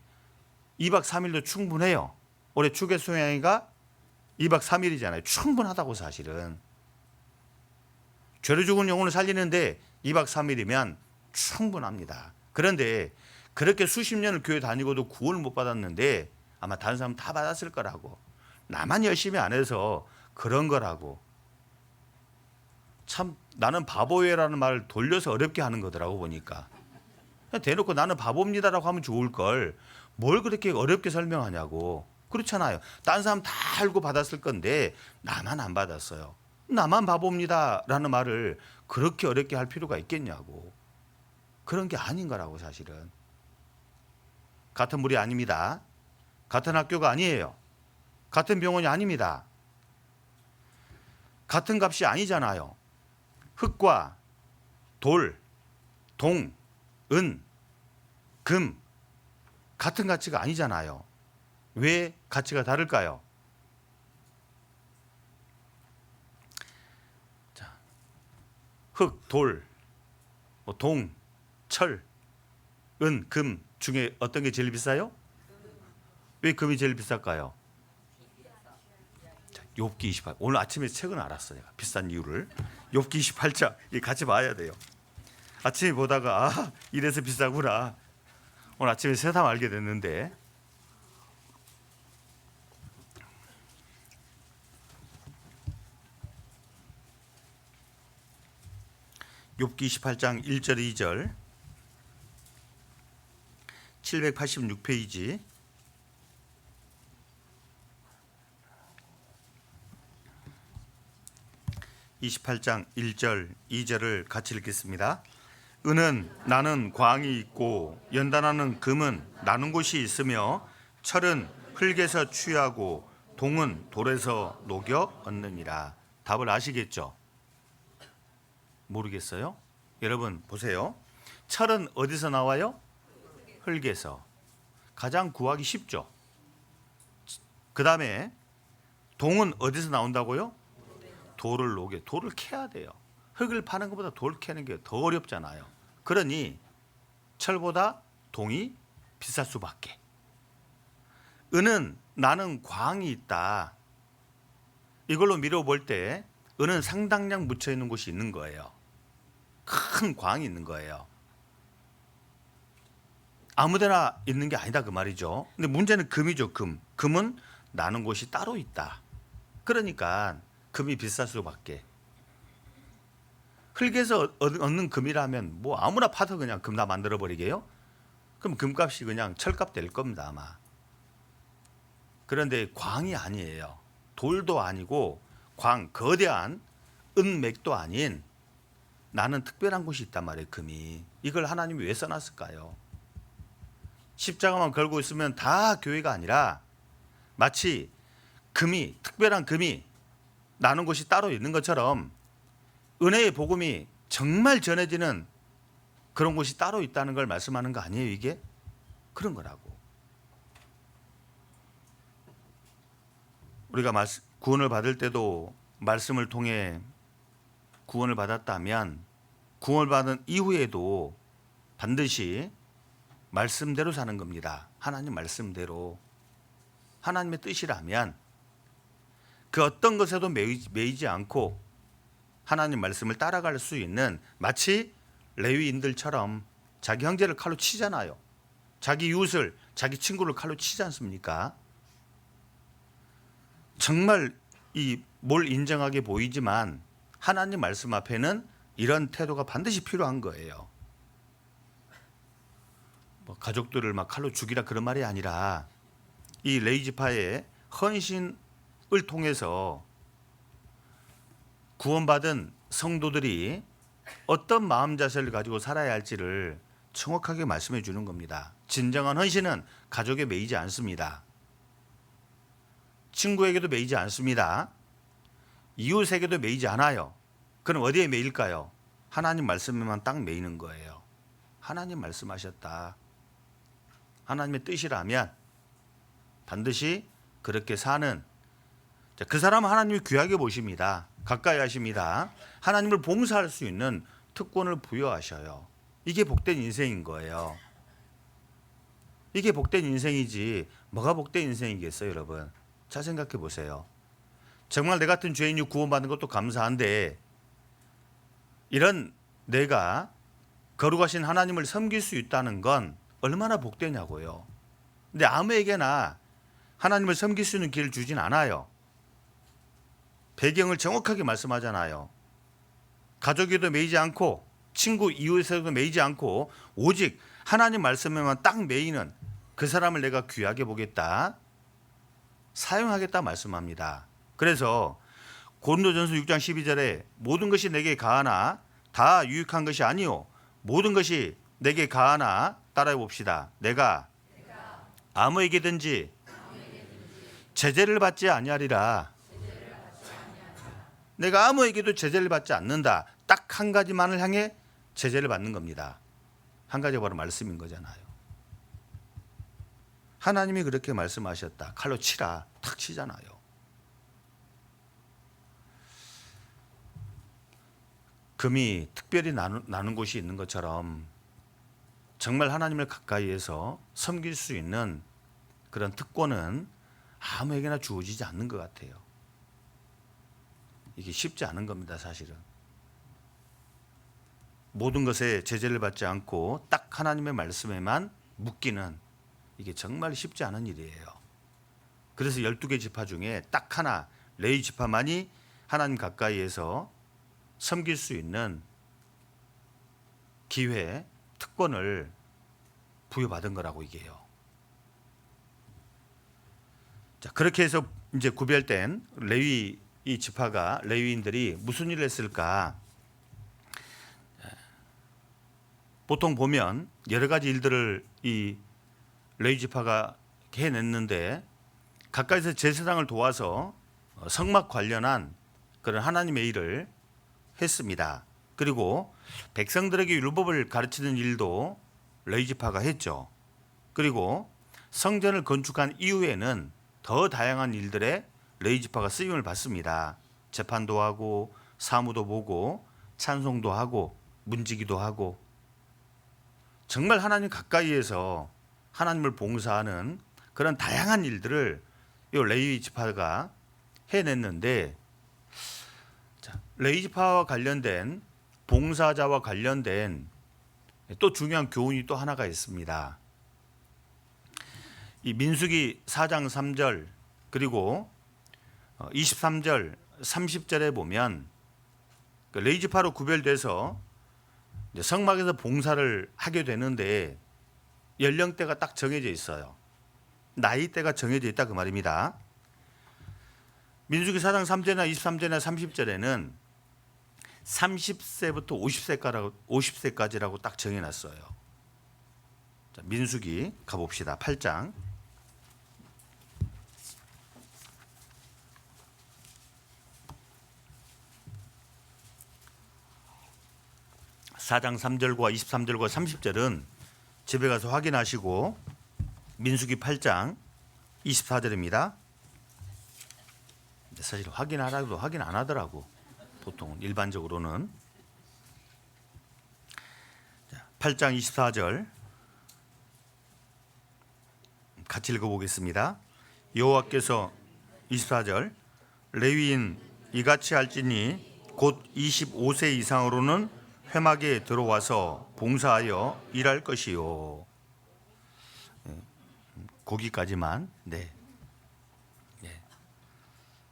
2박 3일도 충분해요. 올해 주계송양이가 2박 3일이잖아요. 충분하다고 사실은. 죄로 죽은 영혼을 살리는데 2박 3일이면 충분합니다. 그런데 그렇게 수십 년을 교회 다니고도 구원을 못 받았는데 아마 다른 사람 다 받았을 거라고. 나만 열심히 안 해서 그런 거라고. 참 나는 바보예라는 말을 돌려서 어렵게 하는 거더라고 보니까. 대놓고 나는 바보입니다라고 하면 좋을 걸 뭘 그렇게 어렵게 설명하냐고. 그렇잖아요. 다른 사람 다 알고 받았을 건데 나만 안 받았어요. 나만 바보입니다라는 말을 그렇게 어렵게 할 필요가 있겠냐고. 그런 게 아닌 거라고 사실은. 같은 물이 아닙니다. 같은 학교가 아니에요. 같은 병원이 아닙니다. 같은 값이 아니잖아요. 흙과 돌, 동, 은, 금 같은 가치가 아니잖아요. 왜 가치가 다를까요? 자, 흙, 돌, 동, 철, 은, 금 중에 어떤 게 제일 비싸요? 왜 금이 제일 비쌀까요? 자, 욥기 28. 오늘 아침에 책은 알았어요. 비싼 이유를. 욥기 28장 같이 봐야 돼요. 아침에 보다가 아 이래서 비싸구나. 오늘 아침에 새삼 알게 됐는데 욥기 28장 1절 2절 786페이지 28장 1절 2절을 같이 읽겠습니다. 은은 나는 광이 있고 연단하는 금은 나는 곳이 있으며 철은 흙에서 취하고 동은 돌에서 녹여 얻느니라. 답을 아시겠죠? 모르겠어요? 여러분 보세요. 철은 어디서 나와요? 흙에서. 가장 구하기 쉽죠. 그 다음에 동은 어디서 나온다고요? 돌을 녹여. 돌을 캐야 돼요. 흙을 파는 것보다 돌 캐는 게 더 어렵잖아요. 그러니 철보다 동이 비쌀 수밖에. 은은 나는 광이 있다. 이걸로 미뤄볼 때 은은 상당량 묻혀 있는 곳이 있는 거예요. 큰 광이 있는 거예요. 아무데나 있는 게 아니다 그 말이죠. 근데 문제는 금이죠. 금은 나는 곳이 따로 있다. 그러니까 금이 비쌀 수밖에. 흙에서 얻는 금이라면 뭐 아무나 파도 그냥 금 다 만들어 버리게요? 그럼 금값이 그냥 철값 될 겁니다 아마. 그런데 광이 아니에요. 돌도 아니고 광, 거대한 은맥도 아닌 나는 특별한 곳이 있단 말이에요. 금이. 이걸 하나님이 왜 써놨을까요? 십자가만 걸고 있으면 다 교회가 아니라 마치 금이, 특별한 금이 나는 곳이 따로 있는 것처럼 은혜의 복음이 정말 전해지는 그런 곳이 따로 있다는 걸 말씀하는 거 아니에요 이게? 그런 거라고. 우리가 구원을 받을 때도 말씀을 통해 구원을 받았다면 구원을 받은 이후에도 반드시 말씀대로 사는 겁니다. 하나님 말씀대로. 하나님의 뜻이라면 그 어떤 것에도 매이지 않고 하나님 말씀을 따라갈 수 있는, 마치 레위인들처럼 자기 형제를 칼로 치잖아요. 자기 이웃을, 자기 친구를 칼로 치지 않습니까? 정말 뭘 인정하게 보이지만 하나님 말씀 앞에는 이런 태도가 반드시 필요한 거예요. 뭐 가족들을 막 칼로 죽이라 그런 말이 아니라 이 레위 지파의 헌신을 통해서 구원받은 성도들이 어떤 마음 자세를 가지고 살아야 할지를 정확하게 말씀해 주는 겁니다. 진정한 헌신은 가족에 매이지 않습니다. 친구에게도 매이지 않습니다. 이웃에게도 매이지 않아요. 그럼 어디에 매일까요? 하나님 말씀에만 딱 매이는 거예요. 하나님 말씀하셨다. 하나님의 뜻이라면 반드시 그렇게 사는, 그 사람은 하나님이 귀하게 보십니다. 가까이 하십니다. 하나님을 봉사할 수 있는 특권을 부여하셔요. 이게 복된 인생인 거예요. 이게 복된 인생이지 뭐가 복된 인생이겠어요, 여러분? 잘 생각해 보세요. 정말 내 같은 죄인이 구원받는 것도 감사한데 이런 내가 거룩하신 하나님을 섬길 수 있다는 건 얼마나 복되냐고요. 근데 아무에게나 하나님을 섬길 수 있는 길을 주진 않아요. 배경을 정확하게 말씀하잖아요. 가족에도 매이지 않고 친구 이웃에도 매이지 않고 오직 하나님 말씀에만 딱 매이는 그 사람을 내가 귀하게 보겠다, 사용하겠다 말씀합니다. 그래서 고린도전서 6장 12절에 모든 것이 내게 가하나 다 유익한 것이 아니요 모든 것이 내게 가하나, 따라해 봅시다. 내가 아무에게든지 제재를 받지 아니하리라. 내가 아무에게도 제재를 받지 않는다. 딱 한 가지만을 향해 제재를 받는 겁니다. 한 가지가 바로 말씀인 거잖아요. 하나님이 그렇게 말씀하셨다. 칼로 치라. 탁 치잖아요. 금이 특별히 나눈 곳이 있는 것처럼 정말 하나님을 가까이에서 섬길 수 있는 그런 특권은 아무에게나 주어지지 않는 것 같아요. 이게 쉽지 않은 겁니다, 사실은. 모든 것에 제재를 받지 않고 딱 하나님의 말씀에만 묶이는, 이게 정말 쉽지 않은 일이에요. 그래서 12개 지파 중에 딱 하나, 레위 지파만이 하나님 가까이에서 섬길 수 있는 기회, 특권을 부여받은 거라고 이게요. 자, 그렇게 해서 이제 구별된 레위 이 지파가, 레위인들이 무슨 일을 했을까? 보통 보면 여러 가지 일들을 이 레위 지파가 해냈는데 가까이서 제사장을 도와서 성막 관련한 그런 하나님의 일을 했습니다. 그리고 백성들에게 율법을 가르치는 일도 레위 지파가 했죠. 그리고 성전을 건축한 이후에는 더 다양한 일들에 레위 지파가 쓰임을 받습니다. 재판도 하고 사무도 보고 찬송도 하고 문지기도 하고, 정말 하나님 가까이에서 하나님을 봉사하는 그런 다양한 일들을 이 레위 지파가 해냈는데, 레위 지파와 관련된, 봉사자와 관련된 또 중요한 교훈이 또 하나가 있습니다. 이 민수기 4장 3절 그리고 23절 30절에 보면 레위 지파로 구별돼서 성막에서 봉사를 하게 되는데 연령대가 딱 정해져 있어요. 나이대가 정해져 있다 그 말입니다. 민수기 4장 3절이나 23절이나 30절에는 30세부터 50세까지라고 딱 정해놨어요. 자, 민수기 가봅시다. 8장 4장 3절과 23절과 30절은 집에 가서 확인하시고 민수기 8장 24절입니다. 사실 확인하라고도 확인 안 하더라고. 보통 일반적으로는. 8장 24절 같이 읽어보겠습니다. 여호와께서 24절 레위인 이같이 할지니 곧 25세 이상으로는 회막에 들어와서 봉사하여 일할 것이요. 거기까지만. 네.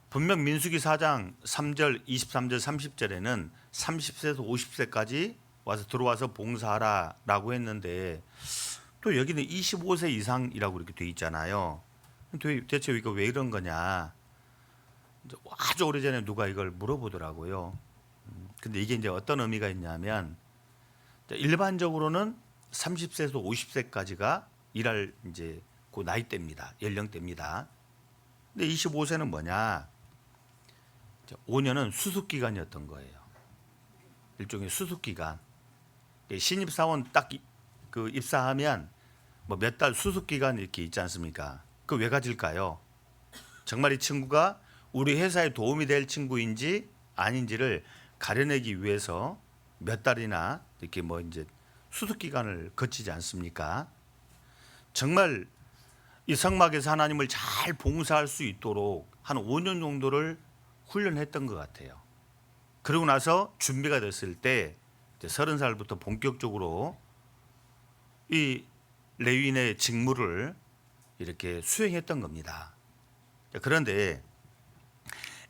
분명 민수기 4장 3절, 23절, 30절에는 30세에서 50세까지 와서 들어와서 봉사하라라고 했는데 또 여기는 25세 이상이라고 이렇게 돼 있잖아요. 대체 이거 왜 이런 거냐? 아주 오래전에 누가 이걸 물어보더라고요. 근데 이게 이제 어떤 의미가 있냐면 일반적으로는 30세에서 50세까지가 일할 이제 그 나이대입니다. 연령대입니다. 근데 25세는 뭐냐? 5년은 수습 기간이었던 거예요. 일종의 수습 기간. 신입 사원 딱 그 입사하면 뭐 몇 달 수습 기간 이렇게 있지 않습니까? 그 왜 가질까요? 정말 이 친구가 우리 회사에 도움이 될 친구인지 아닌지를 가려내기 위해서 몇 달이나 이렇게 뭐 이제 수습 기간을 거치지 않습니까? 정말 이 성막에서 하나님을 잘 봉사할 수 있도록 한 5년 정도를 훈련했던 것 같아요. 그러고 나서 준비가 됐을 때 30살부터 본격적으로 이 레위인의 직무를 이렇게 수행했던 겁니다. 그런데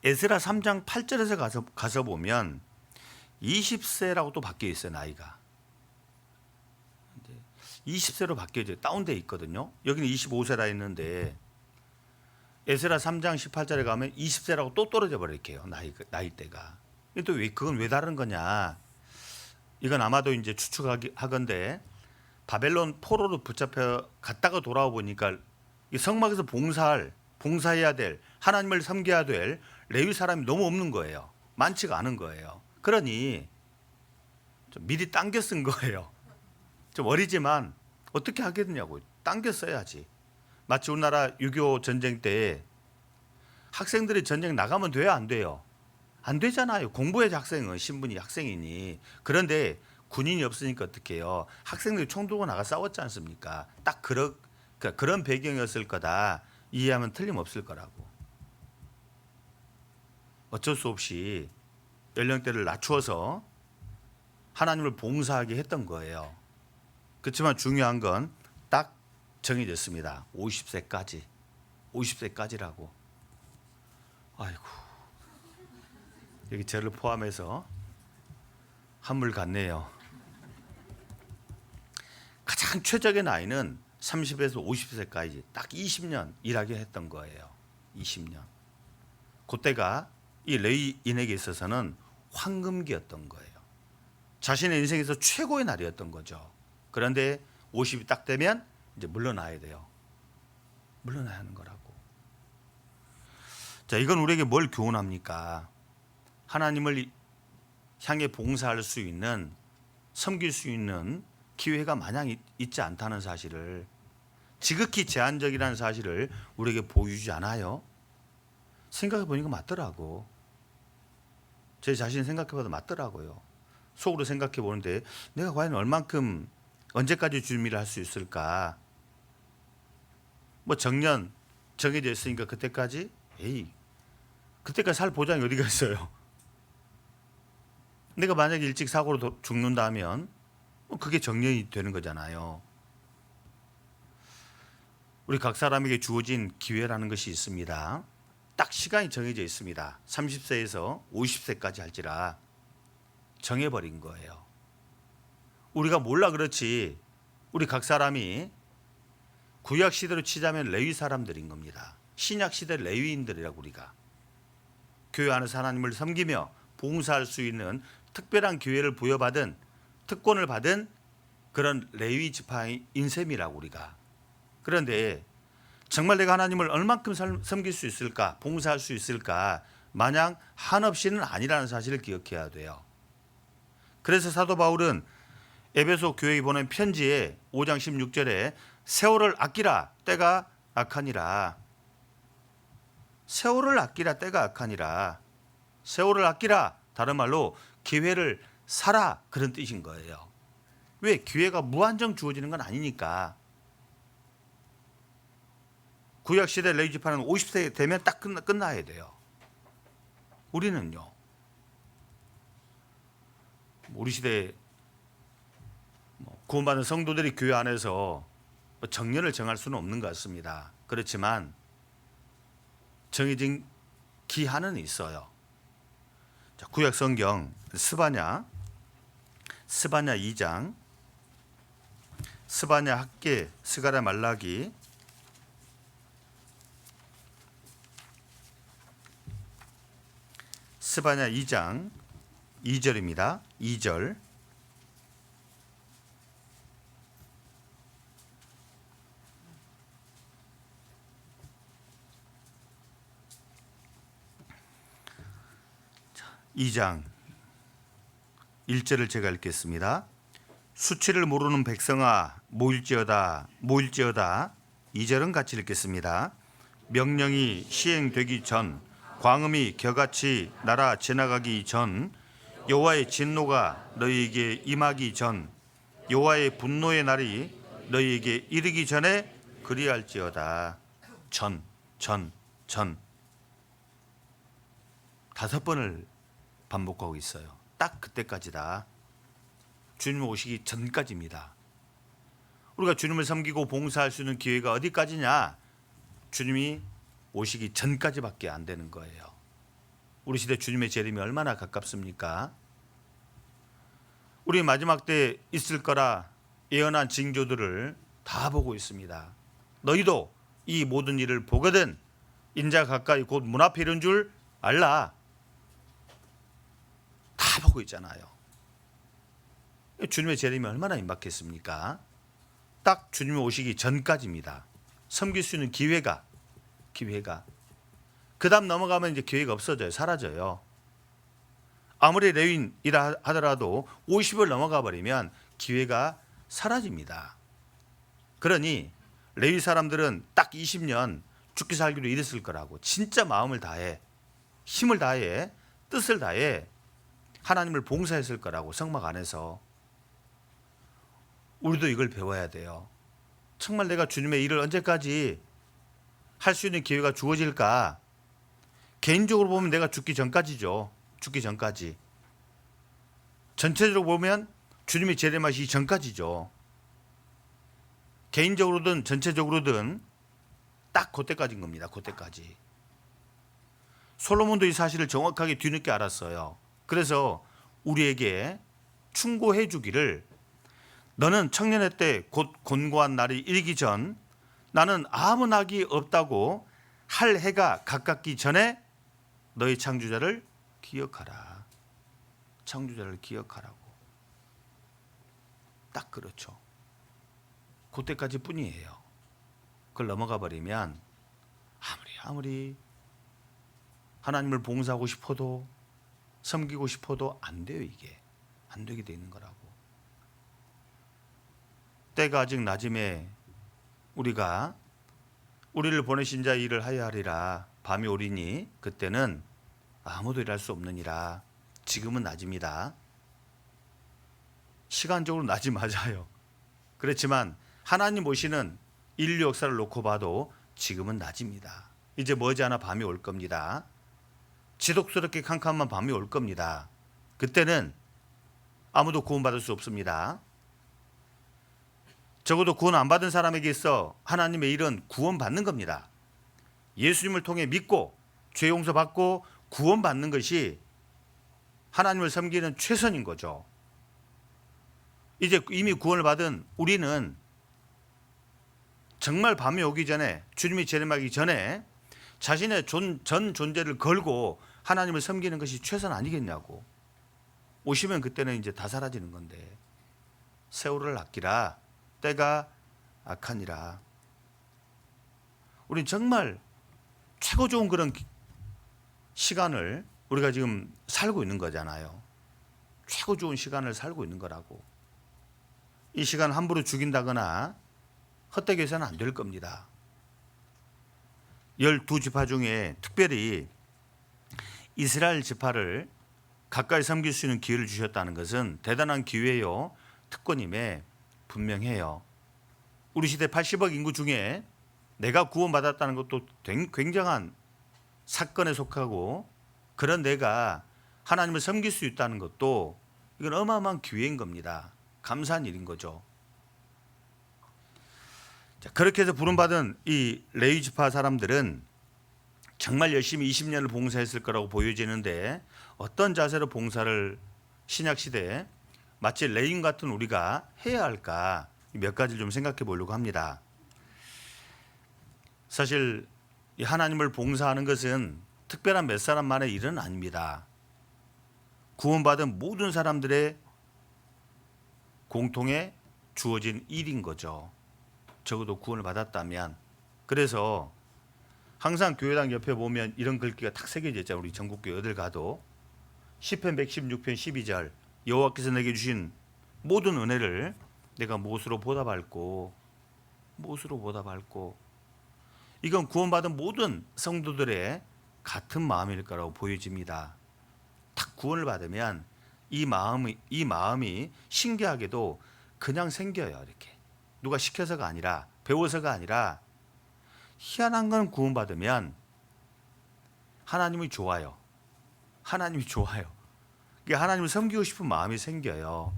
에스라 3장 8절에서 가서 보면 20세라고 또 바뀌어 있어요. 나이가 20세로 바뀌어져 다운돼 있거든요. 여기는 25세라 했는데 에스라 3장 18절에 가면 20세라고 또 떨어져 버릴게요. 나이대가. 또 그건 왜 다른 거냐? 이건 아마도 이제 추측하건대 바벨론 포로로 붙잡혀 갔다가 돌아와 보니까 이 성막에서 봉사해야 될 하나님을 섬겨야 될 레위 사람이 너무 없는 거예요. 많지가 않은 거예요. 그러니 좀 미리 당겨 쓴 거예요. 좀 어리지만 어떻게 하겠느냐고 당겨 써야지. 마치 우리나라 6.25 전쟁 때 학생들이 전쟁 나가면 돼요, 안 돼요? 안 되잖아요. 공부해야지 학생은 신분이 학생이니. 그런데 군인이 없으니까 어떻게 해요? 학생들이 총 들고 나가 싸웠지 않습니까? 딱 그런 배경이었을 거다. 이해하면 틀림없을 거라고. 어쩔 수 없이 연령대를 낮추어서 하나님을 봉사하게 했던 거예요. 그렇지만 중요한 건 딱 정해졌습니다. 50세까지라고. 아이고, 여기 저를 포함해서 한물 같네요. 가장 최적의 나이는 30에서 50세까지 딱 20년 일하게 했던 거예요. 20년. 그때가 이 레위인에게 있어서는 황금기였던 거예요. 자신의 인생에서 최고의 날이었던 거죠. 그런데 50이 딱 되면 이제 물러나야 돼요. 물러나야 하는 거라고. 자, 이건 우리에게 뭘 교훈합니까? 하나님을 향해 봉사할 수 있는, 섬길 수 있는 기회가 마냥 있지 않다는 사실을, 지극히 제한적이라는 사실을 우리에게 보여주지 않아요? 생각해 보니까 맞더라고. 제 자신 생각해봐도 맞더라고요. 속으로 생각해 보는데 내가 과연 얼만큼 언제까지 준비를 할 수 있을까? 뭐 정년 정해져 있으니까 그때까지? 그때까지 살 보장이 어디가 있어요? 내가 만약에 일찍 사고로 죽는다면 그게 정년이 되는 거잖아요. 우리 각 사람에게 주어진 기회라는 것이 있습니다. 딱 시간이 정해져 있습니다. 30세에서 50세까지 할지라 정해버린 거예요. 우리가 몰라 그렇지 우리 각 사람이 구약 시대로 치자면 레위 사람들인 겁니다. 신약 시대 레위인들이라고 우리가 교회 안에서 하나님을 섬기며 봉사할 수 있는 특별한 기회를 부여받은 특권을 받은 그런 레위 지파인 셈이라고 우리가. 그런데 정말 내가 하나님을 얼만큼 섬길 수 있을까, 봉사할 수 있을까, 마냥 한없이는 아니라는 사실을 기억해야 돼요. 그래서 사도 바울은 에베소 교회에 보낸 편지에 5장 16절에 세월을 아끼라 때가 악하니라. 세월을 아끼라 때가 악하니라. 세월을 아끼라, 다른 말로 기회를 사라, 그런 뜻인 거예요. 왜? 기회가 무한정 주어지는 건 아니니까. 구약시대 레위 지파는 50세 되면 딱 끝나야 돼요. 우리는요, 우리 시대 구원받은 성도들이 교회 안에서 정년을 정할 수는 없는 것 같습니다. 그렇지만 정해진 기한은 있어요. 자, 구약 성경 스바냐 2장, 스바냐, 학개, 스가랴, 말라기, 스바냐 2장 2절입니다. 2절. 자, 2장 1절을 제가 읽겠습니다. 수치를 모르는 백성아 모일지어다 모일지어다. 2절은 같이 읽겠습니다. 명령이 시행되기 전, 광음이 겨같이 날아 지나가기 전, 여호와의 진노가 너희에게 임하기 전, 여호와의 분노의 날이 너희에게 이르기 전에 그리할지어다. 전 5번을 반복하고 있어요. 딱 그때까지다. 주님 오시기 전까지입니다. 우리가 주님을 섬기고 봉사할 수 있는 기회가 어디까지냐? 주님이 오시기 전까지밖에 안 되는 거예요. 우리 시대 주님의 재림이 얼마나 가깝습니까? 우리 마지막 때 있을 거라 예언한 징조들을 다 보고 있습니다. 너희도 이 모든 일을 보거든 인자 가까이 곧 문 앞에 이른 줄 알라. 다 보고 있잖아요. 주님의 재림이 얼마나 임박했습니까? 딱 주님이 오시기 전까지입니다. 섬길 수 있는 기회가 그 다음 넘어가면 이제 기회가 없어져요. 사라져요. 아무리 레위인이라 하더라도 50을 넘어가 버리면 기회가 사라집니다. 그러니 레위 사람들은 딱 20년 죽기 살기로 일했을 거라고, 진짜 마음을 다해, 힘을 다해, 뜻을 다해 하나님을 봉사했을 거라고, 성막 안에서. 우리도 이걸 배워야 돼요. 정말 내가 주님의 일을 언제까지 할 수 있는 기회가 주어질까? 개인적으로 보면 내가 죽기 전까지죠. 죽기 전까지. 전체적으로 보면 주님이 재림하시기 전까지죠. 개인적으로든 전체적으로든 딱 그때까지인 겁니다. 그때까지. 솔로몬도 이 사실을 정확하게 뒤늦게 알았어요. 그래서 우리에게 충고해 주기를, 너는 청년의 때 곧 곤고한 날이 이르기 전, 나는 아무 낙이 없다고 할 해가 가깝기 전에 너희 창조자를 기억하라. 창조자를 기억하라고. 딱 그렇죠. 그때까지 뿐이에요. 그걸 넘어가 버리면 아무리 하나님을 봉사하고 싶어도 섬기고 싶어도 안 돼요. 이게 안 되게 돼 있는 거라고. 때가 아직 낮음에 우리가 우리를 보내신 자 일을 하여 하리라. 밤이 오리니 그때는 아무도 일할 수 없느니라. 지금은 낮입니다. 시간적으로 낮이 맞아요. 그렇지만 하나님 오시는 인류 역사를 놓고 봐도 지금은 낮입니다. 이제 머지않아 밤이 올 겁니다. 지독스럽게 캄캄한 밤이 올 겁니다. 그때는 아무도 구원받을 수 없습니다. 적어도 구원 안 받은 사람에게 있어 하나님의 일은 구원받는 겁니다. 예수님을 통해 믿고 죄 용서받고 구원받는 것이 하나님을 섬기는 최선인 거죠. 이제 이미 구원을 받은 우리는 정말 밤이 오기 전에, 주님이 재림하기 전에 자신의 전 존재를 걸고 하나님을 섬기는 것이 최선 아니겠냐고. 오시면 그때는 이제 다 사라지는 건데, 세월을 아끼라. 때가 악하니라. 우린 정말 최고 좋은 그런 시간을 우리가 지금 살고 있는 거잖아요. 최고 좋은 시간을 살고 있는 거라고. 이 시간 함부로 죽인다거나 헛되게 해서는 안 될 겁니다. 12지파 중에 특별히 이스라엘 지파를 가까이 섬길 수 있는 기회를 주셨다는 것은 대단한 기회요, 특권임에 분명해요. 우리 시대 80억 인구 중에 내가 구원받았다는 것도 굉장한 사건에 속하고, 그런 내가 하나님을 섬길 수 있다는 것도 이건 어마어마한 기회인 겁니다. 감사한 일인 거죠. 자, 그렇게 해서 부름받은 이 레위 지파 사람들은 정말 열심히 20년을 봉사했을 거라고 보여지는데, 어떤 자세로 봉사를 신약 시대에 마치 레위인 같은 우리가 해야 할까, 몇 가지를 좀 생각해 보려고 합니다. 사실 이 하나님을 봉사하는 것은 특별한 몇 사람만의 일은 아닙니다. 구원받은 모든 사람들의 공통에 주어진 일인 거죠. 적어도 구원을 받았다면. 그래서 항상 교회당 옆에 보면 이런 글귀가 탁 새겨져 있잖아요. 우리 전국교회 어딜 가도. 시편 116편 12절, 여호와께서 내게 주신 모든 은혜를 내가 못으로 보답할고, 못으로 보답할고. 이건 구원받은 모든 성도들의 같은 마음일 거라고 보여집니다. 딱 구원을 받으면 이 마음이 신기하게도 그냥 생겨요. 이렇게 누가 시켜서가 아니라, 배워서가 아니라, 희한한 건 구원받으면 하나님이 좋아요. 하나님이 좋아요. 하나님을 섬기고 싶은 마음이 생겨요.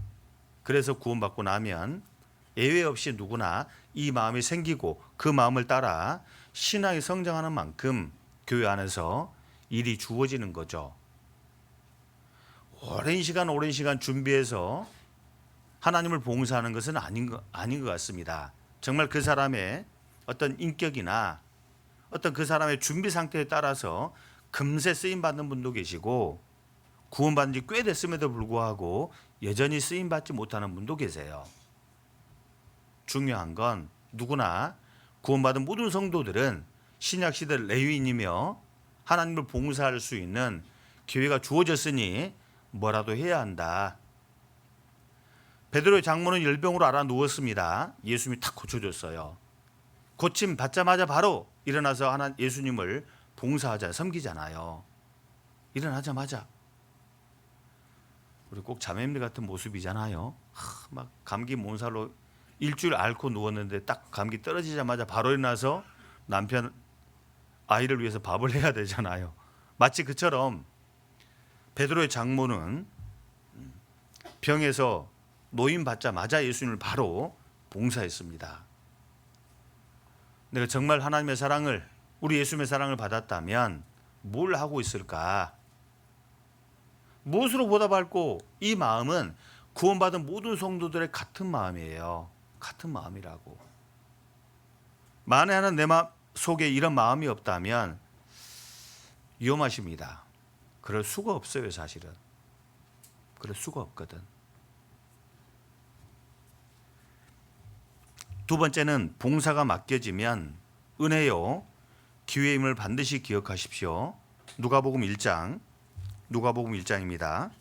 그래서 구원받고 나면 예외 없이 누구나 이 마음이 생기고, 그 마음을 따라 신앙이 성장하는 만큼 교회 안에서 일이 주어지는 거죠. 오랜 시간 준비해서 하나님을 봉사하는 것은 아닌 것 같습니다. 정말 그 사람의 어떤 인격이나 어떤 그 사람의 준비 상태에 따라서 금세 쓰임받는 분도 계시고, 구원받은 지 꽤 됐음에도 불구하고 여전히 쓰임받지 못하는 분도 계세요. 중요한 건 누구나 구원받은 모든 성도들은 신약시대 레위인이며 하나님을 봉사할 수 있는 기회가 주어졌으니 뭐라도 해야 한다. 베드로의 장모는 열병으로 알아 누웠습니다. 예수님이 탁 고쳐줬어요. 고침 받자마자 바로 일어나서 예수님을 봉사하자, 섬기잖아요. 일어나자마자. 우리 꼭 자매님들 같은 모습이잖아요. 막 감기 몸살로 일주일 앓고 누웠는데 딱 감기 떨어지자마자 바로 일어나서 남편 아이를 위해서 밥을 해야 되잖아요. 마치 그처럼 베드로의 장모는 병에서 노임 받자마자 예수님을 바로 봉사했습니다. 내가 정말 하나님의 사랑을, 우리 예수님의 사랑을 받았다면 뭘 하고 있을까? 무엇으로 보답할고? 이 마음은 구원받은 모든 성도들의 같은 마음이에요. 같은 마음이라고. 만에 하나 내 마음 속에 이런 마음이 없다면 위험하십니다. 그럴 수가 없어요, 사실은. 그럴 수가 없거든. 두 번째는 봉사가 맡겨지면 은혜요, 기회임을 반드시 기억하십시오. 누가복음 1장입니다.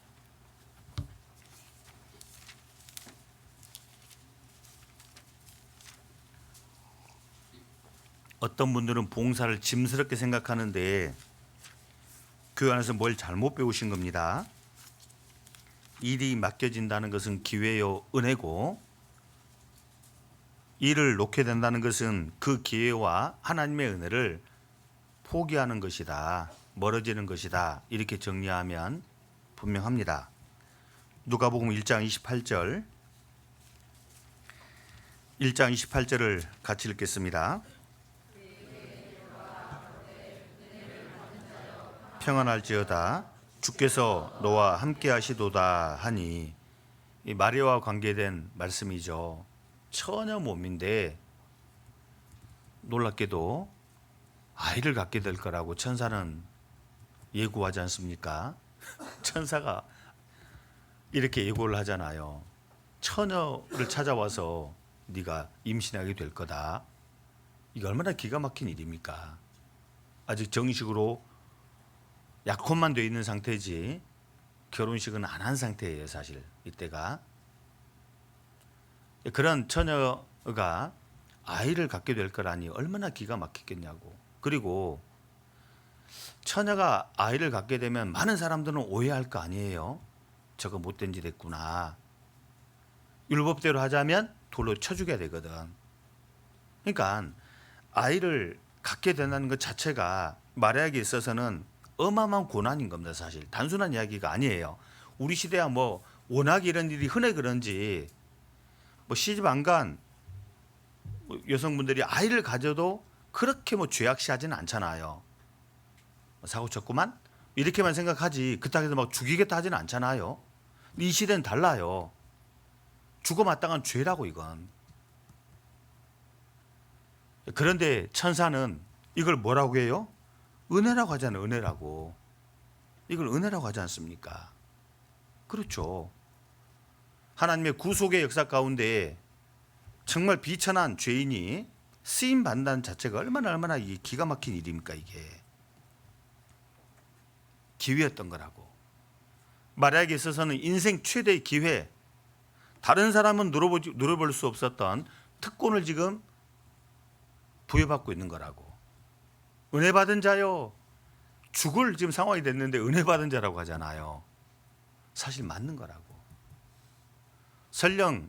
어떤 분들은 봉사를 짐스럽게 생각하는데 교회 안에서 뭘 잘못 배우신 겁니다. 일이 맡겨진다는 것은 기회요, 은혜고, 일을 놓게 된다는 것은 그 기회와 하나님의 은혜를 포기하는 것이다, 멀어지는 것이다, 이렇게 정리하면 분명합니다. 누가복음 1장 28절을 같이 읽겠습니다. 평안할지어다 주께서 너와 함께 하시도다 하니, 이 마리아와 관계된 말씀이죠. 처녀 몸인데 놀랍게도 아이를 갖게 될 거라고 천사는 예고하지 않습니까? 천사가 이렇게 예고를 하잖아요. 처녀를 찾아와서 네가 임신하게 될 거다. 이게 얼마나 기가 막힌 일입니까? 아직 정식으로 약혼만 돼 있는 상태지 결혼식은 안 한 상태예요, 사실 이때가. 그런 처녀가 아이를 갖게 될 거라니 얼마나 기가 막히겠냐고. 그리고 처녀가 아이를 갖게 되면 많은 사람들은 오해할 거 아니에요. 저거 못된 짓 했구나. 율법대로 하자면 돌로 쳐 죽여야 되거든. 그러니까 아이를 갖게 된다는 것 자체가 마리아에게 있어서는 어마어마한 고난인 겁니다. 사실 단순한 이야기가 아니에요. 우리 시대야 뭐 워낙 이런 일이 흔해 그런지 뭐 시집 안 간 여성분들이 아이를 가져도 그렇게 뭐 죄악시하지는 않잖아요. 사고 쳤구만 이렇게만 생각하지 그따위로 막 죽이겠다 하지는 않잖아요. 이 시대는 달라요. 죽어 마땅한 죄라고 이건. 그런데 천사는 이걸 뭐라고 해요? 은혜라고 하잖아요. 은혜라고. 이걸 은혜라고 하지 않습니까? 그렇죠. 하나님의 구속의 역사 가운데 정말 비천한 죄인이 쓰임 받는다는 자체가 얼마나 이 기가 막힌 일입니까? 이게 기회였던 거라고. 마리아에게 있어서는 인생 최대의 기회, 다른 사람은 누려볼 수 없었던 특권을 지금 부여받고 있는 거라고. 은혜 받은 자요. 죽을 지금 상황이 됐는데 은혜 받은 자라고 하잖아요. 사실 맞는 거라고. 설령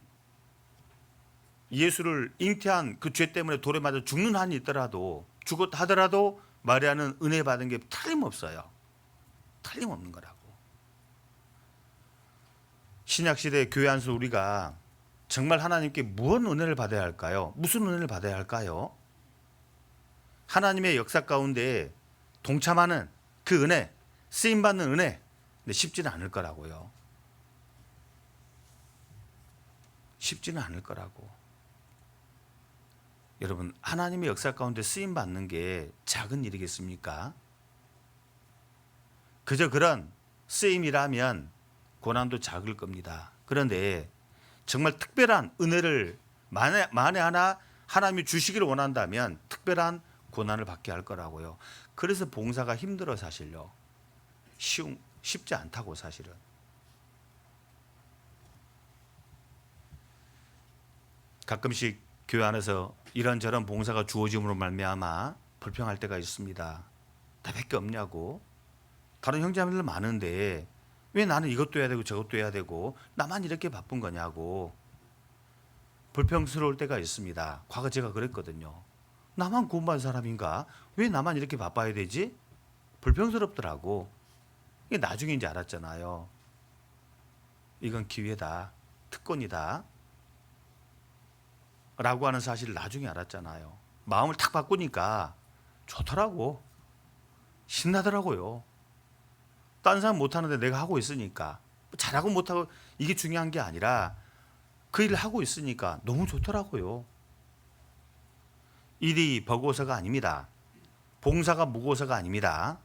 예수를 잉태한 그 죄 때문에 돌에 맞아 죽는 한이 있더라도 죽었다 하더라도 마리아는 은혜 받은 게 틀림없어요. 틀림없는 거라고. 신약시대 교회 안에서 우리가 정말 하나님께 무슨 은혜를 받아야 할까요? 무슨 은혜를 받아야 할까요? 하나님의 역사 가운데 동참하는 그 은혜, 쓰임받는 은혜, 근데 쉽지는 않을 거라고요. 쉽지는 않을 거라고. 여러분, 하나님의 역사 가운데 쓰임받는 게 작은 일이겠습니까? 그저 그런 쓰임이라면 고난도 작을 겁니다. 그런데 정말 특별한 은혜를 만에 하나 하나님이 주시기를 원한다면 특별한 고난을 받게 할 거라고요. 그래서 봉사가 힘들어 사실요. 쉽지 않다고 사실은. 가끔씩 교회 안에서 이런저런 봉사가 주어짐으로 말미암아 불평할 때가 있습니다. 나밖에 없냐고. 다른 형제자매들 많은데 왜 나는 이것도 해야 되고 저것도 해야 되고 나만 이렇게 바쁜 거냐고 불평스러울 때가 있습니다. 과거 제가 그랬거든요. 나만 구원받은 사람인가? 왜 나만 이렇게 바빠야 되지? 불평스럽더라고. 이게 나중에 이제 알았잖아요. 이건 기회다. 특권이다. 라고 하는 사실을 나중에 알았잖아요. 마음을 탁 바꾸니까 좋더라고. 신나더라고요. 딴 사람 못하는데 내가 하고 있으니까. 잘하고 못하고 이게 중요한 게 아니라 그 일을 하고 있으니까 너무 좋더라고요. 일이 버거워서가 아닙니다. 봉사가 무거워서가 아닙니다.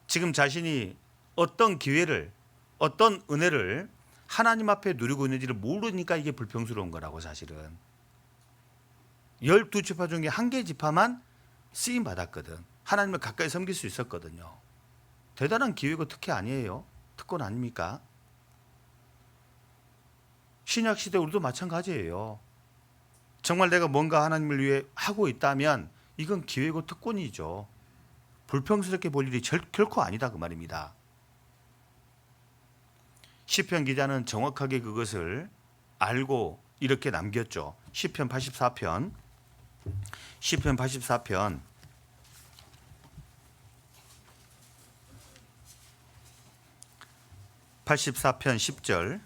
지금 자신이 어떤 기회를, 어떤 은혜를 하나님 앞에 누리고 있는지를 모르니까 이게 불평스러운 거라고 사실은. 12지파 중에 1개 지파만 쓰임 받았거든. 하나님을 가까이 섬길 수 있었거든요. 대단한 기회고 특혜 아니에요? 특권 아닙니까? 신약시대 우리도 마찬가지예요. 정말 내가 뭔가 하나님을 위해 하고 있다면 이건 기회고 특권이죠. 불평스럽게 볼 일이 결코 아니다 그 말입니다. 시편 기자는 정확하게 그것을 알고 이렇게 남겼죠. 시편 84편 10절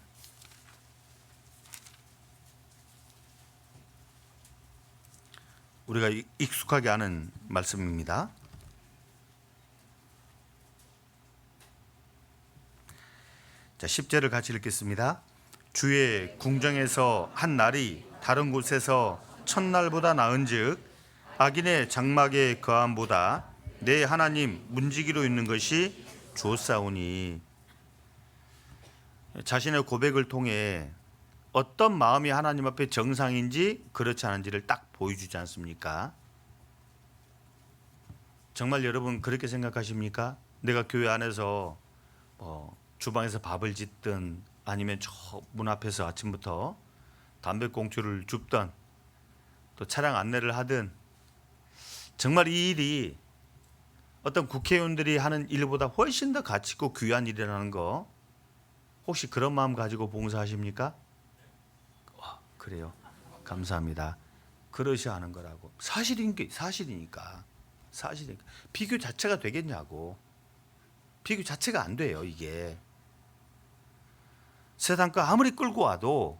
우리가 익숙하게 아는 말씀입니다. 자, 10절을 같이 읽겠습니다. 주의 궁정에서 한 날이 다른 곳에서 첫날보다 나은즉 악인의 장막의 거함보다 내 하나님 문지기로 있는 것이 좋사오니. 자신의 고백을 통해 어떤 마음이 하나님 앞에 정상인지 그렇지 않은지를 딱 보여주지 않습니까? 정말 여러분 그렇게 생각하십니까? 내가 교회 안에서 주방에서 밥을 짓든 아니면 저 문 앞에서 아침부터 담배꽁초를 줍든 또 차량 안내를 하든 정말 이 일이 어떤 국회의원들이 하는 일보다 훨씬 더 가치 있고 귀한 일이라는 거 혹시 그런 마음 가지고 봉사하십니까? 그래요. 감사합니다. 그러셔야 하는 거라고. 사실이니까. 비교 자체가 되겠냐고. 비교 자체가 안 돼요, 이게. 세상 거 아무리 끌고 와도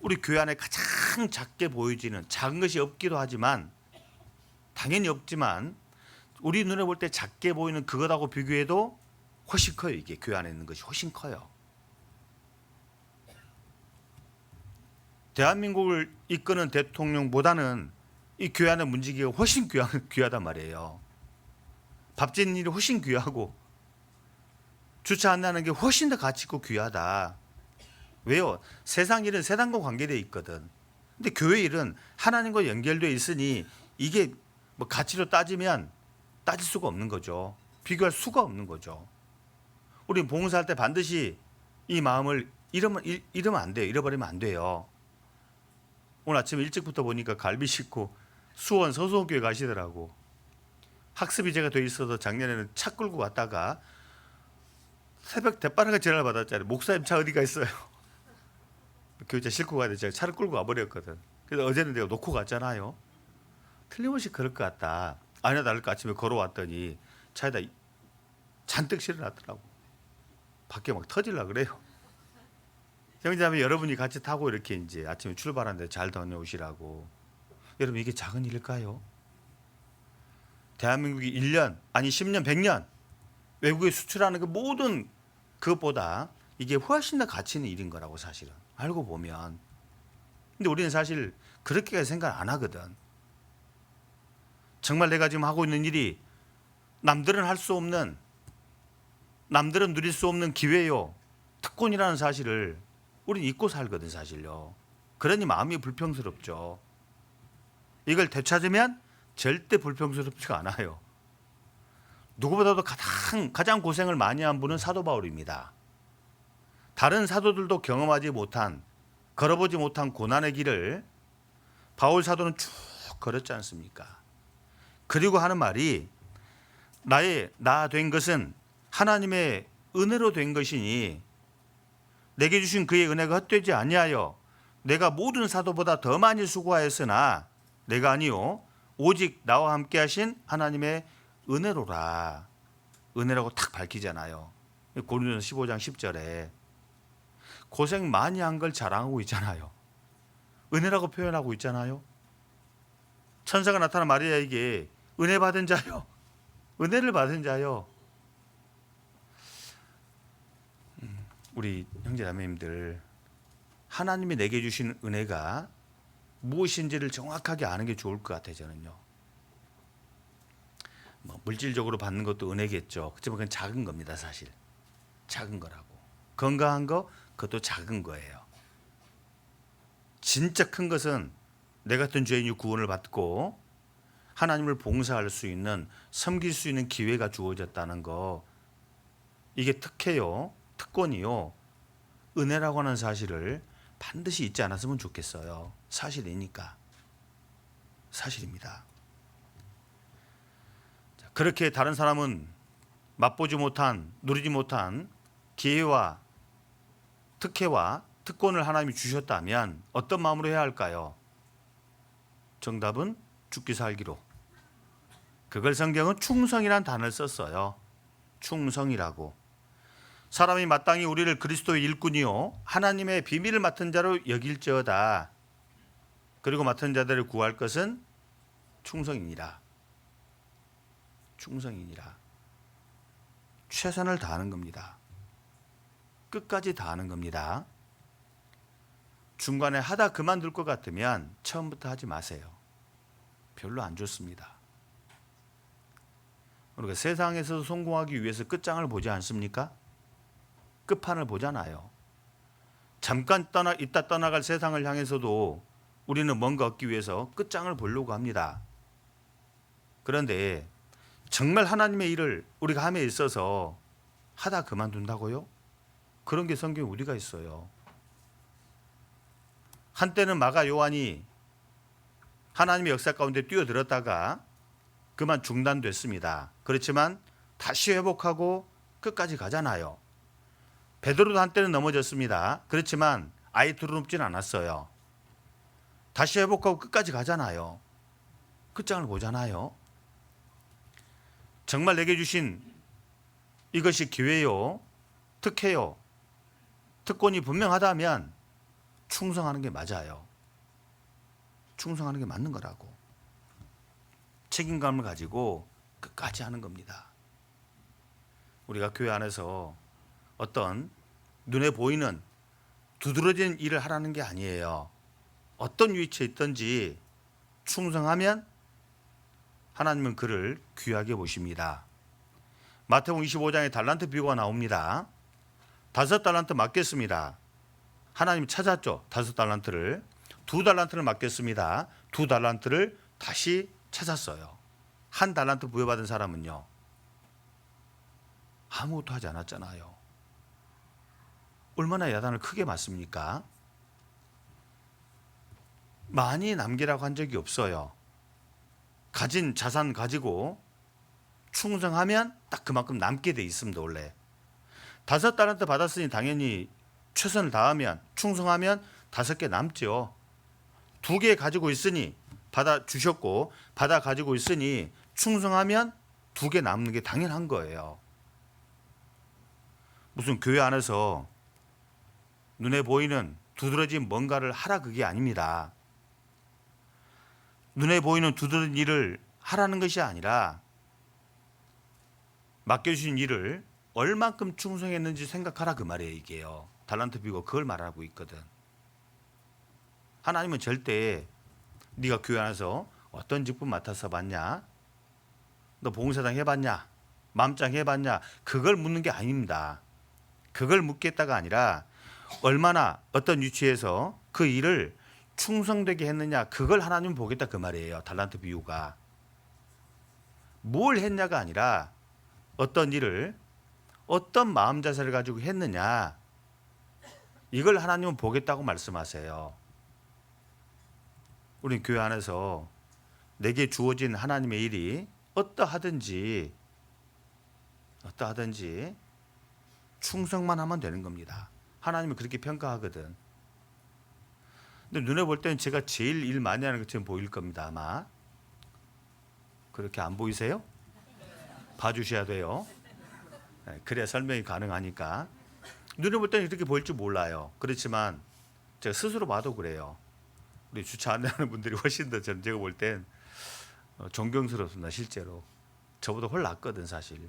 우리 교회 안에 가장 작게 보여지는 작은 것이 없기도 하지만 당연히 없지만 우리 눈에 볼 때 작게 보이는 그것하고 비교해도 훨씬 커요. 이게 교회 안에 있는 것이 훨씬 커요. 대한민국을 이끄는 대통령보다는 이 교회 안에 문지기가 훨씬 귀하단 말이에요. 밥 짓는 일이 훨씬 귀하고 주차 안내하는 게 훨씬 더 가치 있고 귀하다. 왜요? 세상 일은 세상과 관계되어 있거든. 근데 교회 일은 하나님과 연결되어 있으니 이게 뭐 가치로 따지면 따질 수가 없는 거죠. 비교할 수가 없는 거죠. 우리 봉사할 때 반드시 이 마음을 잃으면 안 돼요. 잃어버리면 안 돼요. 오늘 아침에 일찍부터 보니까 갈비 싣고 수원 서수원교회 가시더라고. 학습이 제가 돼 있어서 작년에는 차 끌고 왔다가 새벽 대바라가 전화를 받았잖아요. 목사님 차 어디가 있어요? 교회차 싣고 가야 돼. 제가 차를 끌고 와버렸거든. 그래서 어제는 내가 놓고 갔잖아요. 틀림없이 그럴 것 같다. 아니나 다를까 아침에 걸어왔더니 차에다 잔뜩 실어놨더라고. 밖에 막 터질라 그래요. 형제자매 여러분이 같이 타고 이렇게 이제 아침에 출발하는데 잘 다녀오시라고. 여러분 이게 작은 일일까요? 대한민국이 1년 아니 10년 100년 외국에 수출하는 그 모든 그것보다 이게 훨씬 더 가치 있는 일인 거라고 사실은 알고 보면. 근데 우리는 사실 그렇게 생각 안 하거든. 정말 내가 지금 하고 있는 일이 남들은 할 수 없는, 남들은 누릴 수 없는 기회요, 특권이라는 사실을 우리는 잊고 살거든 사실요. 그러니 마음이 불평스럽죠. 이걸 되찾으면 절대 불평스럽지가 않아요. 누구보다도 가장 고생을 많이 한 분은 사도 바울입니다. 다른 사도들도 경험하지 못한, 걸어보지 못한 고난의 길을 바울 사도는 쭉 걸었지 않습니까? 그리고 하는 말이 나 된 것은 하나님의 은혜로 된 것이니 내게 주신 그의 은혜가 헛되지 아니하여 내가 모든 사도보다 더 많이 수고하였으나 내가 아니요 오직 나와 함께 하신 하나님의 은혜로라. 은혜라고 탁 밝히잖아요. 고린도전서 15장 10절에 고생 많이 한 걸 자랑하고 있잖아요. 은혜라고 표현하고 있잖아요. 천사가 나타난 마리아에게 은혜 받은 자요, 은혜를 받은 자요. 우리 형제자매님들, 하나님이 내게 주신 은혜가 무엇인지를 정확하게 아는 게 좋을 것 같아요. 저는요. 물질적으로 받는 것도 은혜겠죠. 그렇지만 그건 작은 겁니다. 사실 작은 거라고. 건강한 거, 그것도 작은 거예요. 진짜 큰 것은 내 같은 죄인이 구원을 받고 하나님을 봉사할 수 있는, 섬길 수 있는 기회가 주어졌다는 거. 이게 특혜요, 특권이요, 은혜라고 하는 사실을 반드시 잊지 않았으면 좋겠어요. 사실이니까. 사실입니다. 그렇게 다른 사람은 맛보지 못한, 누리지 못한 기회와 특혜와 특권을 하나님이 주셨다면 어떤 마음으로 해야 할까요? 정답은 죽기 살기로. 그걸 성경은 충성이라는 단어를 썼어요. 충성이라고. 사람이 마땅히 우리를 그리스도의 일꾼이요 하나님의 비밀을 맡은 자로 여길지어다. 그리고 맡은 자들을 구할 것은 충성이니라. 충성이니라. 최선을 다하는 겁니다. 끝까지 다하는 겁니다. 중간에 하다 그만둘 것 같으면 처음부터 하지 마세요. 별로 안 좋습니다. 우리가 세상에서 성공하기 위해서 끝장을 보지 않습니까? 끝판을 보잖아요. 잠깐 이따 떠나갈 세상을 향해서도 우리는 뭔가 얻기 위해서 끝장을 보려고 합니다. 그런데 정말 하나님의 일을 우리가 함에 있어서 하다 그만둔다고요? 그런 게 성경에 어디가 있어요? 한때는 하나님의 역사 가운데 뛰어들었다가 그만 중단됐습니다. 그렇지만 다시 회복하고 끝까지 가잖아요. 베드로도 한때는 넘어졌습니다. 그렇지만 아예 두려움진 않았어요. 다시 회복하고 끝까지 가잖아요. 끝장을 보잖아요. 정말 내게 주신 이것이 기회요, 특혜요, 특권이 분명하다면 충성하는 게 맞아요. 충성하는 게 맞는 거라고. 책임감을 가지고 끝까지 하는 겁니다. 우리가 교회 안에서 어떤 눈에 보이는 두드러진 일을 하라는 게 아니에요. 어떤 위치에 있든지 충성하면 하나님은 그를 귀하게 보십니다. 마태복음 25장에 달란트 비유가 나옵니다. 5달란트 맡겼습니다. 하나님 찾았죠. 5달란트를. 2달란트를 맡겼습니다. 2달란트를 다시 찾았어요. 1달란트 부여받은 사람은요, 아무것도 하지 않았잖아요. 얼마나 야단을 크게 맞습니까? 많이 남기라고 한 적이 없어요. 가진 자산 가지고 충성하면 딱 그만큼 남게 돼 있습니다. 원래 5달란트 받았으니 당연히 최선을 다하면 충성하면 5개 남죠. 2개 가지고 있으니 받아 주셨고 받아 가지고 있으니 충성하면 2개 남는 게 당연한 거예요. 무슨 교회 안에서 눈에 보이는 두드러진 뭔가를 하라 그게 아닙니다. 눈에 보이는 두드러진 일을 하라는 것이 아니라 맡겨주신 일을 얼만큼 충성했는지 생각하라 그 말이에요. 이게요. 달란트 비유가 그걸 말하고 있거든. 하나님은 절대 네가 교회 안에서 어떤 직분 맡아서 봤냐, 너 봉사장 해봤냐, 맘장 해봤냐, 그걸 묻는 게 아닙니다. 그걸 묻겠다가 아니라 얼마나 어떤 위치에서 그 일을 충성되게 했느냐, 그걸 하나님은 보겠다 그 말이에요. 달란트 비유가 뭘 했냐가 아니라 어떤 일을 어떤 마음 자세를 가지고 했느냐, 이걸 하나님은 보겠다고 말씀하세요. 우리 교회 안에서 내게 주어진 하나님의 일이 어떠하든지 충성만 하면 되는 겁니다. 하나님은 그렇게 평가하거든. 근데 눈에 볼 때는 제가 제일 일 많이 하는 것처럼 보일 겁니다. 아마 그렇게 안 보이세요? 봐주셔야 돼요. 그래야 설명이 가능하니까. 눈에 볼 때는 이렇게 보일 줄 몰라요. 그렇지만 제가 스스로 봐도 그래요. 우리 주차 안내하는 분들이 훨씬 더 제가 볼 땐 존경스럽습니다. 실제로 저보다 훨 낫거든 사실.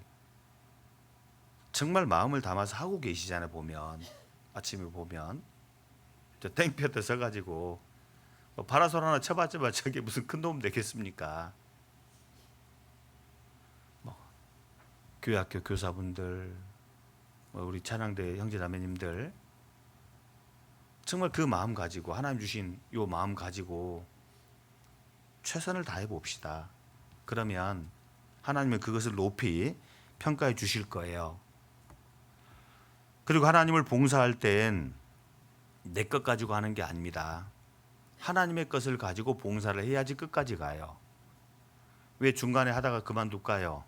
정말 마음을 담아서 하고 계시잖아요. 보면 아침에 보면 저 땡볕에 서가지고 파라솔 하나 쳐봤지만 저게 무슨 큰 도움 되겠습니까? 교회 학교 교사분들, 우리 찬양대 형제자매님들 정말 그 마음 가지고 하나님 주신 이 마음 가지고 최선을 다해 봅시다. 그러면 하나님은 그것을 높이 평가해 주실 거예요. 그리고 하나님을 봉사할 땐 내 것 가지고 하는 게 아닙니다. 하나님의 것을 가지고 봉사를 해야지 끝까지 가요. 왜 중간에 하다가 그만둘까요?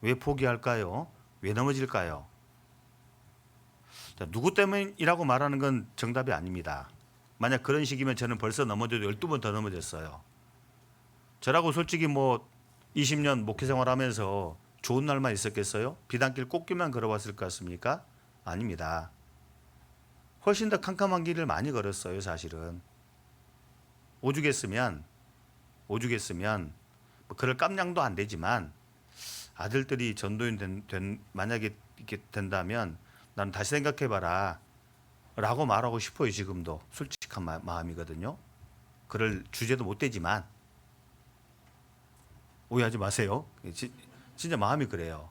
왜 포기할까요? 왜 넘어질까요? 자, 누구 때문이라고 말하는 건 정답이 아닙니다. 만약 그런 식이면 저는 벌써 넘어져도 12번 더 넘어졌어요. 저라고 솔직히 20년 목회 생활하면서 좋은 날만 있었겠어요? 비단길 꽃길만 걸어왔을 것 같습니까? 아닙니다. 훨씬 더 캄캄한 길을 많이 걸었어요. 사실은 오죽했으면 그럴 깜냥도 안 되지만 아들들이 전도인 만약에 이렇게 된다면 난 다시 생각해봐라 라고 말하고 싶어요. 지금도 솔직한 마음이거든요. 그럴 주제도 못 되지만 오해하지 마세요. 진짜 마음이 그래요.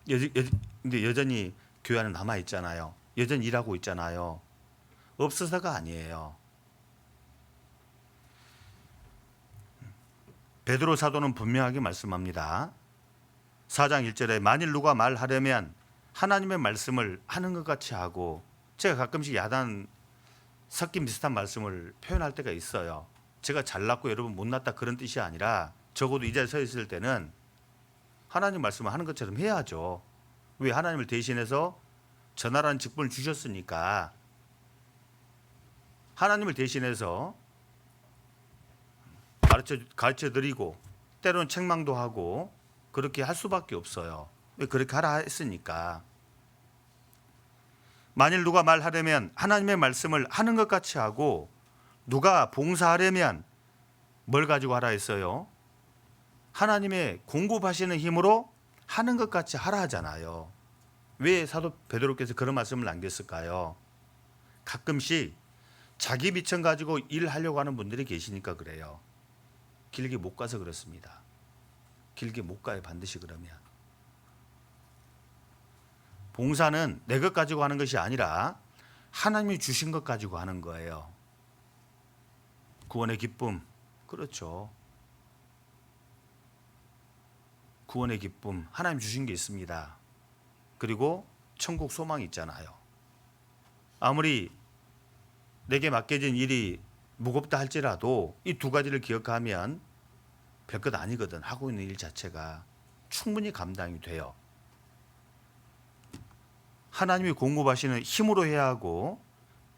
근데 여전히 교회 안에 남아있잖아요. 여전히 일하고 있잖아요. 없어서가 아니에요. 베드로 사도는 분명하게 말씀합니다. 4장 1절에 만일 누가 말하려면 하나님의 말씀을 하는 것 같이 하고, 제가 가끔씩 야단 섞인 비슷한 말씀을 표현할 때가 있어요. 제가 잘났고 여러분 못났다 그런 뜻이 아니라 적어도 이 자리에 서 있을 때는 하나님 말씀을 하는 것처럼 해야죠. 왜? 하나님을 대신해서 전하라는 직분을 주셨으니까 하나님을 대신해서 가르쳐 드리고 때로는 책망도 하고 그렇게 할 수밖에 없어요. 왜? 그렇게 하라 했으니까. 만일 누가 말하려면 하나님의 말씀을 하는 것 같이 하고 누가 봉사하려면 뭘 가지고 하라 했어요? 하나님의 공급하시는 힘으로 하는 것 같이 하라 하잖아요. 왜 사도 베드로께서 그런 말씀을 남겼을까요? 가끔씩 자기 비천 가지고 일하려고 하는 분들이 계시니까 그래요. 길게 못 가서 그렇습니다. 길게 못 가요. 반드시. 그러면 봉사는 내 것 가지고 하는 것이 아니라 하나님이 주신 것 가지고 하는 거예요. 구원의 기쁨. 그렇죠. 구원의 기쁨. 하나님 주신 게 있습니다. 그리고 천국 소망이 있잖아요. 아무리 내게 맡겨진 일이 무겁다 할지라도 이 두 가지를 기억하면 별것 아니거든. 하고 있는 일 자체가 충분히 감당이 돼요. 하나님이 공급하시는 힘으로 해야 하고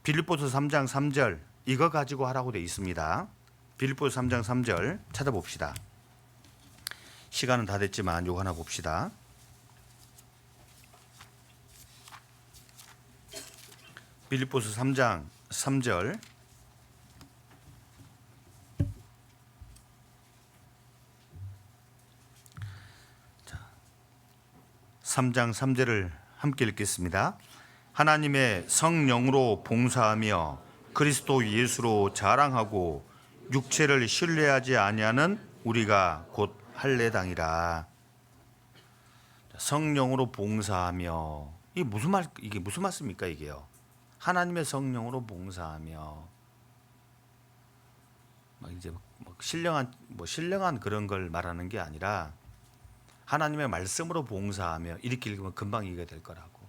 빌립보서 3장 3절 이거 가지고 하라고 되어 있습니다. 빌립보서 3장 3절 찾아봅시다. 시간은 다 됐지만 요거 하나 봅시다. 빌립보서 3장 3절 3장 3절을 함께 읽겠습니다. 하나님의 성령으로 봉사하며 그리스도 예수로 자랑하고 육체를 신뢰하지 아니하는 우리가 곧 할례당이라. 성령으로 봉사하며 이게 무슨 말씀입니까 이게요? 하나님의 성령으로 봉사하며 막 이제 신령한 그런 걸 말하는 게 아니라 하나님의 말씀으로 봉사하며 이렇게 읽으면 금방 이해가 될 거라고.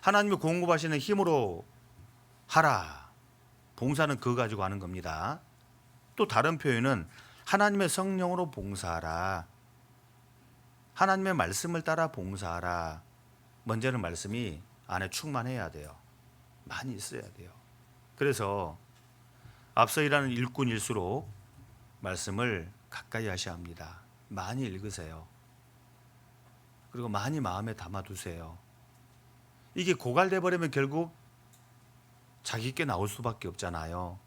하나님이 공급하시는 힘으로 하라. 봉사는 그거 가지고 하는 겁니다. 또 다른 표현은 하나님의 성령으로 봉사하라. 하나님의 말씀을 따라 봉사하라. 먼저는 말씀이 안에 충만해야 돼요. 많이 있어야 돼요. 그래서 앞서 일하는 일꾼일수록 말씀을 가까이 하셔야 합니다. 많이 읽으세요. 그리고 많이 마음에 담아두세요. 이게 고갈돼 버리면 결국 자기께 나올 수밖에 없잖아요.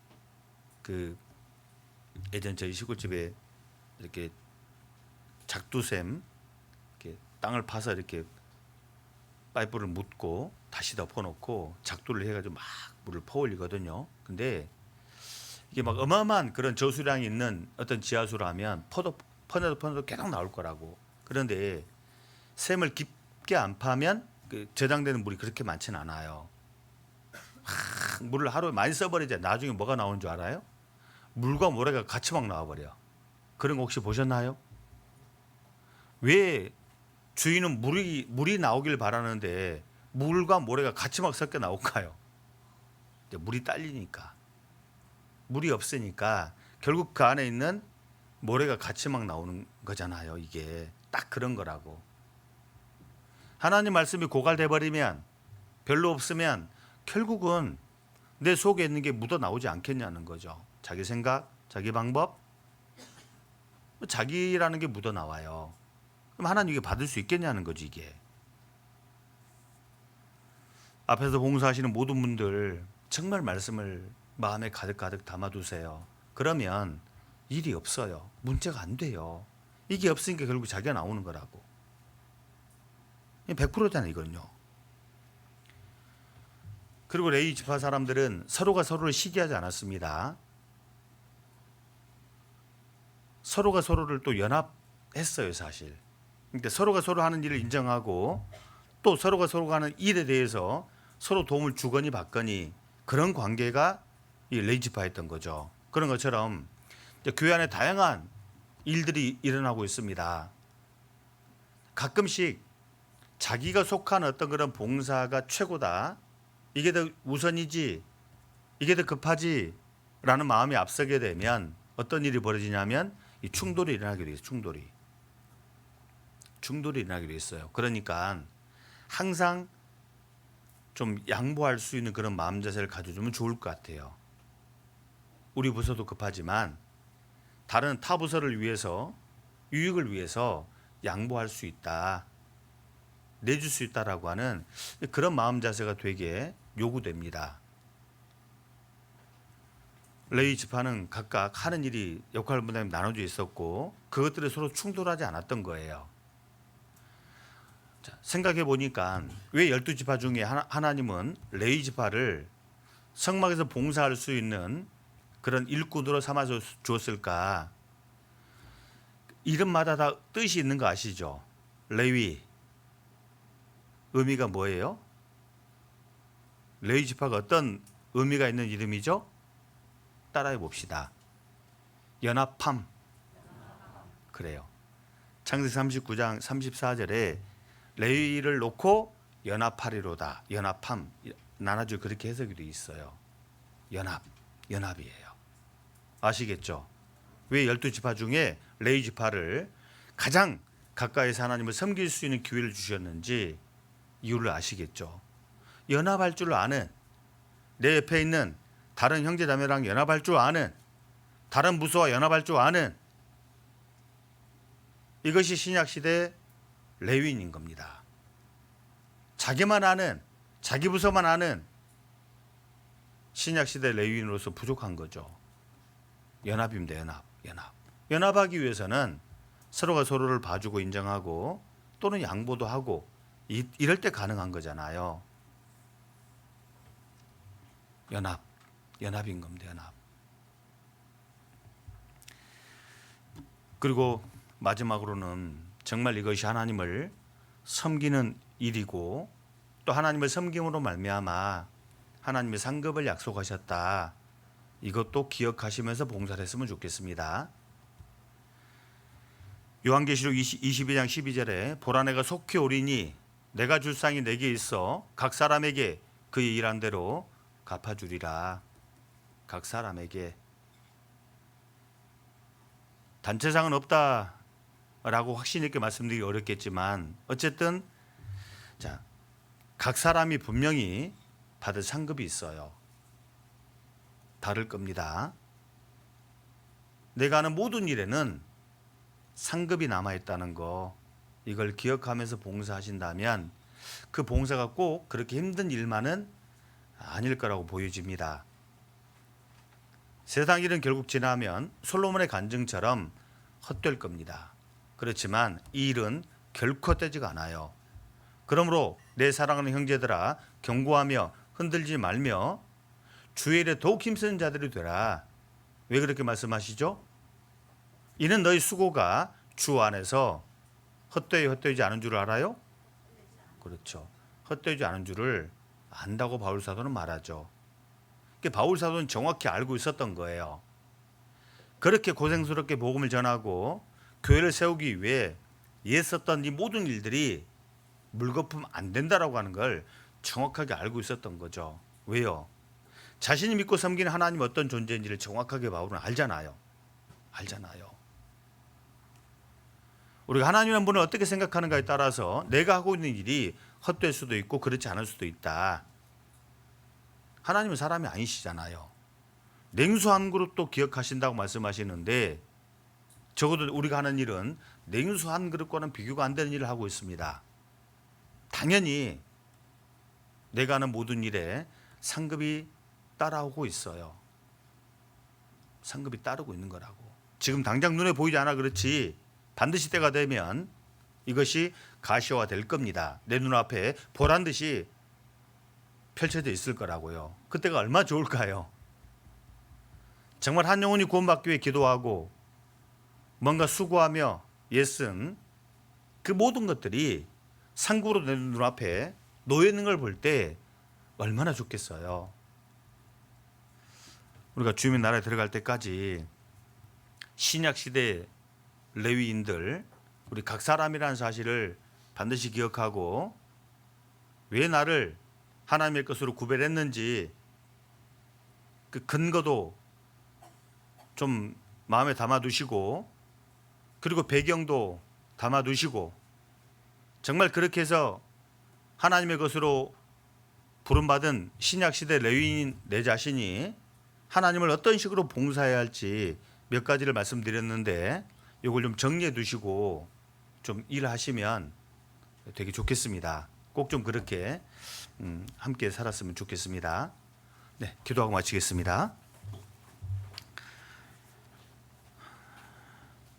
예전 저희 시골집에 이렇게 작두샘 이렇게 땅을 파서 이렇게 파이프를 묻고 다시 덮어놓고 작두를 해가지고 막 물을 퍼올리거든요. 근데 이게 막 어마어마한 그런 저수량이 있는 어떤 지하수라면 퍼내도 계속 나올 거라고. 그런데 샘을 깊게 안 파면 저장되는 물이 그렇게 많지는 않아요. 물을 하루에 많이 써버리자 나중에 뭐가 나오는 줄 알아요? 물과 모래가 같이 막 나와버려. 그런 거 혹시 보셨나요? 왜 주인은 물이 나오길 바라는데 물과 모래가 같이 막 섞여 나올까요? 물이 딸리니까. 물이 없으니까 결국 그 안에 있는 모래가 같이 막 나오는 거잖아요. 이게 딱 그런 거라고. 하나님 말씀이 고갈돼 버리면 별로 없으면 결국은 내 속에 있는 게 묻어 나오지 않겠냐는 거죠. 자기 생각, 자기 방법, 자기라는 게 묻어 나와요. 그럼 하나님 이게 받을 수 있겠냐는 거지 이게. 앞에서 봉사하시는 모든 분들 정말 말씀을 마음에 가득 담아두세요. 그러면 일이 없어요. 문제가 안 돼요. 이게 없으니까 결국 자기가 나오는 거라고. 100%잖아요 이건요. 그리고 레위 지파 사람들은 서로가 서로를 시기하지 않았습니다. 서로가 서로를 또 연합했어요 사실. 그러니까 서로가 서로 하는 일을 인정하고 또 서로가 서로가 하는 일에 대해서 서로 도움을 주거니 받거니 그런 관계가 이 레위 지파였던 거죠. 그런 것처럼 교회 안에 다양한 일들이 일어나고 있습니다. 가끔씩 자기가 속한 어떤 그런 봉사가 최고다. 이게 더 우선이지. 이게 더 급하지. 라는 마음이 앞서게 되면 어떤 일이 벌어지냐면 이 충돌이 일어나게 돼 있어요. 충돌이 일어나게 돼 있어요. 그러니까 항상 좀 양보할 수 있는 그런 마음 자세를 가져주면 좋을 것 같아요. 우리 부서도 급하지만 다른 타 부서를 위해서, 유익을 위해서 양보할 수 있다, 내줄 수 있다라고 하는 그런 마음 자세가 되게 요구됩니다. 레위 지파는 각각 하는 일이 역할 분담이 나눠져 있었고 그것들이 서로 충돌하지 않았던 거예요. 자, 생각해 보니까 왜 12지파 중에 하나님은 레위 지파를 성막에서 봉사할 수 있는 그런 일꾼으로 삼아서 주었을까? 이름마다 다 뜻이 있는 거 아시죠? 레위 의미가 뭐예요? 레위 지파가 어떤 의미가 있는 이름이죠? 따라해 봅시다. 연합함. 그래요. 창세기 39장 34절에 레위를 놓고 연합하리로다. 연합함. 나눠주 그렇게 해석이 되어 있어요. 연합이에요. 아시겠죠? 왜 12지파 중에 레위 지파를 가장 가까이서 하나님을 섬길 수 있는 기회를 주셨는지 이유를 아시겠죠? 연합할 줄 아는, 내 옆에 있는 다른 형제자매랑 연합할 줄 아는, 다른 부서와 연합할 줄 아는, 이것이 신약시대 레위인인 겁니다. 자기만 아는, 자기 부서만 아는 신약시대 레위인으로서 부족한 거죠. 연합입니다. 연합하기 위해서는 서로가 서로를 봐주고 인정하고 또는 양보도 하고 이럴 때 가능한 거잖아요. 연합인 겁니다. 그리고 마지막으로는 정말 이것이 하나님을 섬기는 일이고 또 하나님을 섬김으로 말미암아 하나님의 상급을 약속하셨다. 이것도 기억하시면서 봉사를 했으면 좋겠습니다. 요한계시록 22장 12절에 보라 내가 속히 오리니 내가 줄 상이 내게 있어 각 사람에게 그의 일한 대로 갚아주리라. 각 사람에게. 단체상은 없다라고 확신 있게 말씀드리기 어렵겠지만 어쨌든 자, 각 사람이 분명히 받을 상급이 있어요. 다를 겁니다. 내가 하는 모든 일에는 상급이 남아있다는 거, 이걸 기억하면서 봉사하신다면 그 봉사가 꼭 그렇게 힘든 일만은 아닐 거라고 보여집니다. 세상 일은 결국 지나면 솔로몬의 간증처럼 헛될 겁니다. 그렇지만 이 일은 결코 헛되지가 않아요. 그러므로 내 사랑하는 형제들아 경고하며 흔들지 말며 주의 일에 더욱 힘쓰는 자들이 되라. 왜 그렇게 말씀하시죠? 이는 너희 수고가 주 안에서 헛되지 않은 줄 알아요? 그렇죠. 헛되지 않은 줄을 안다고 바울 사도는 말하죠. 바울 사도는 정확히 알고 있었던 거예요. 그렇게 고생스럽게 복음을 전하고 교회를 세우기 위해 애썼던 이 모든 일들이 물거품 안 된다라고 하는 걸 정확하게 알고 있었던 거죠. 왜요? 자신이 믿고 섬기는 하나님 어떤 존재인지를 정확하게 바울은 알잖아요. 우리가 하나님이라는 분을 어떻게 생각하는가에 따라서 내가 하고 있는 일이 헛될 수도 있고 그렇지 않을 수도 있다. 하나님은 사람이 아니시잖아요. 냉수 한 그릇도 기억하신다고 말씀하시는데 적어도 우리가 하는 일은 냉수 한 그릇과는 비교가 안 되는 일을 하고 있습니다. 당연히 내가 하는 모든 일에 상급이 따라오고 있어요. 상급이 따르고 있는 거라고. 지금 당장 눈에 보이지 않아 그렇지 반드시 때가 되면 이것이 가시화 될 겁니다. 내 눈앞에 보란 듯이 펼쳐져 있을 거라고요. 그때가 얼마나 좋을까요? 정말 한 영혼이 구원받기 위해 기도하고 뭔가 수고하며 애쓴 그 모든 것들이 상구로 내 눈앞에 놓여 있는 걸 볼 때 얼마나 좋겠어요. 우리가 주님의 나라에 들어갈 때까지 신약 시대 레위인들 우리 각 사람이라는 사실을 반드시 기억하고 왜 나를 하나님의 것으로 구별했는지 그 근거도 좀 마음에 담아두시고, 그리고 배경도 담아두시고, 정말 그렇게 해서 하나님의 것으로 부름받은 신약시대 레위인 내 자신이 하나님을 어떤 식으로 봉사해야 할지 몇 가지를 말씀드렸는데, 이걸 좀 정리해 두시고 좀 일하시면 되게 좋겠습니다. 꼭 좀 그렇게 함께 살았으면 좋겠습니다. 네, 기도하고 마치겠습니다.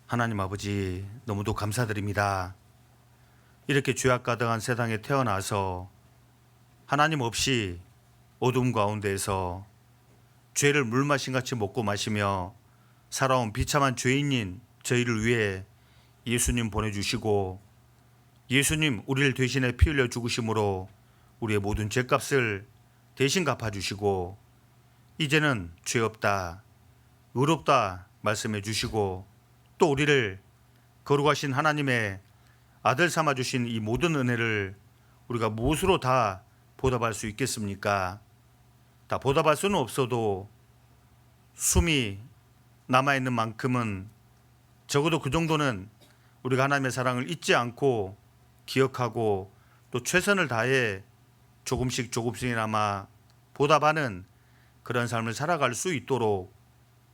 하나님 아버지, 너무도 감사드립니다. 이렇게 죄악 가득한 세상에 태어나서 하나님 없이 어둠 가운데에서 죄를 물마신같이 먹고 마시며 살아온 비참한 죄인인 저희를 위해 예수님 보내주시고, 예수님 우리를 대신해 피 흘려 죽으심으로 우리의 모든 죄값을 대신 갚아주시고, 이제는 죄 없다, 의롭다 말씀해 주시고, 또 우리를 거룩하신 하나님의 아들 삼아 주신 이 모든 은혜를 우리가 무엇으로 다 보답할 수 있겠습니까? 다 보답할 수는 없어도 숨이 남아있는 만큼은 적어도 그 정도는 우리가 하나님의 사랑을 잊지 않고 기억하고 또 최선을 다해 조금씩이나마 보답하는 그런 삶을 살아갈 수 있도록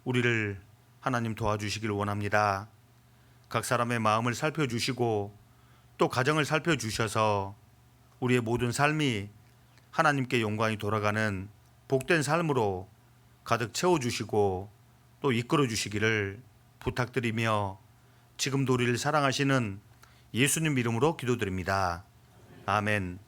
우리를 하나님 도와주시길 원합니다. 각 사람의 마음을 살펴주시고 또 가정을 살펴주셔서 우리의 모든 삶이 하나님께 영광이 돌아가는 복된 삶으로 가득 채워주시고 또 이끌어주시기를 부탁드리며, 지금도 우리를 사랑하시는 예수님 이름으로 기도드립니다. 아멘.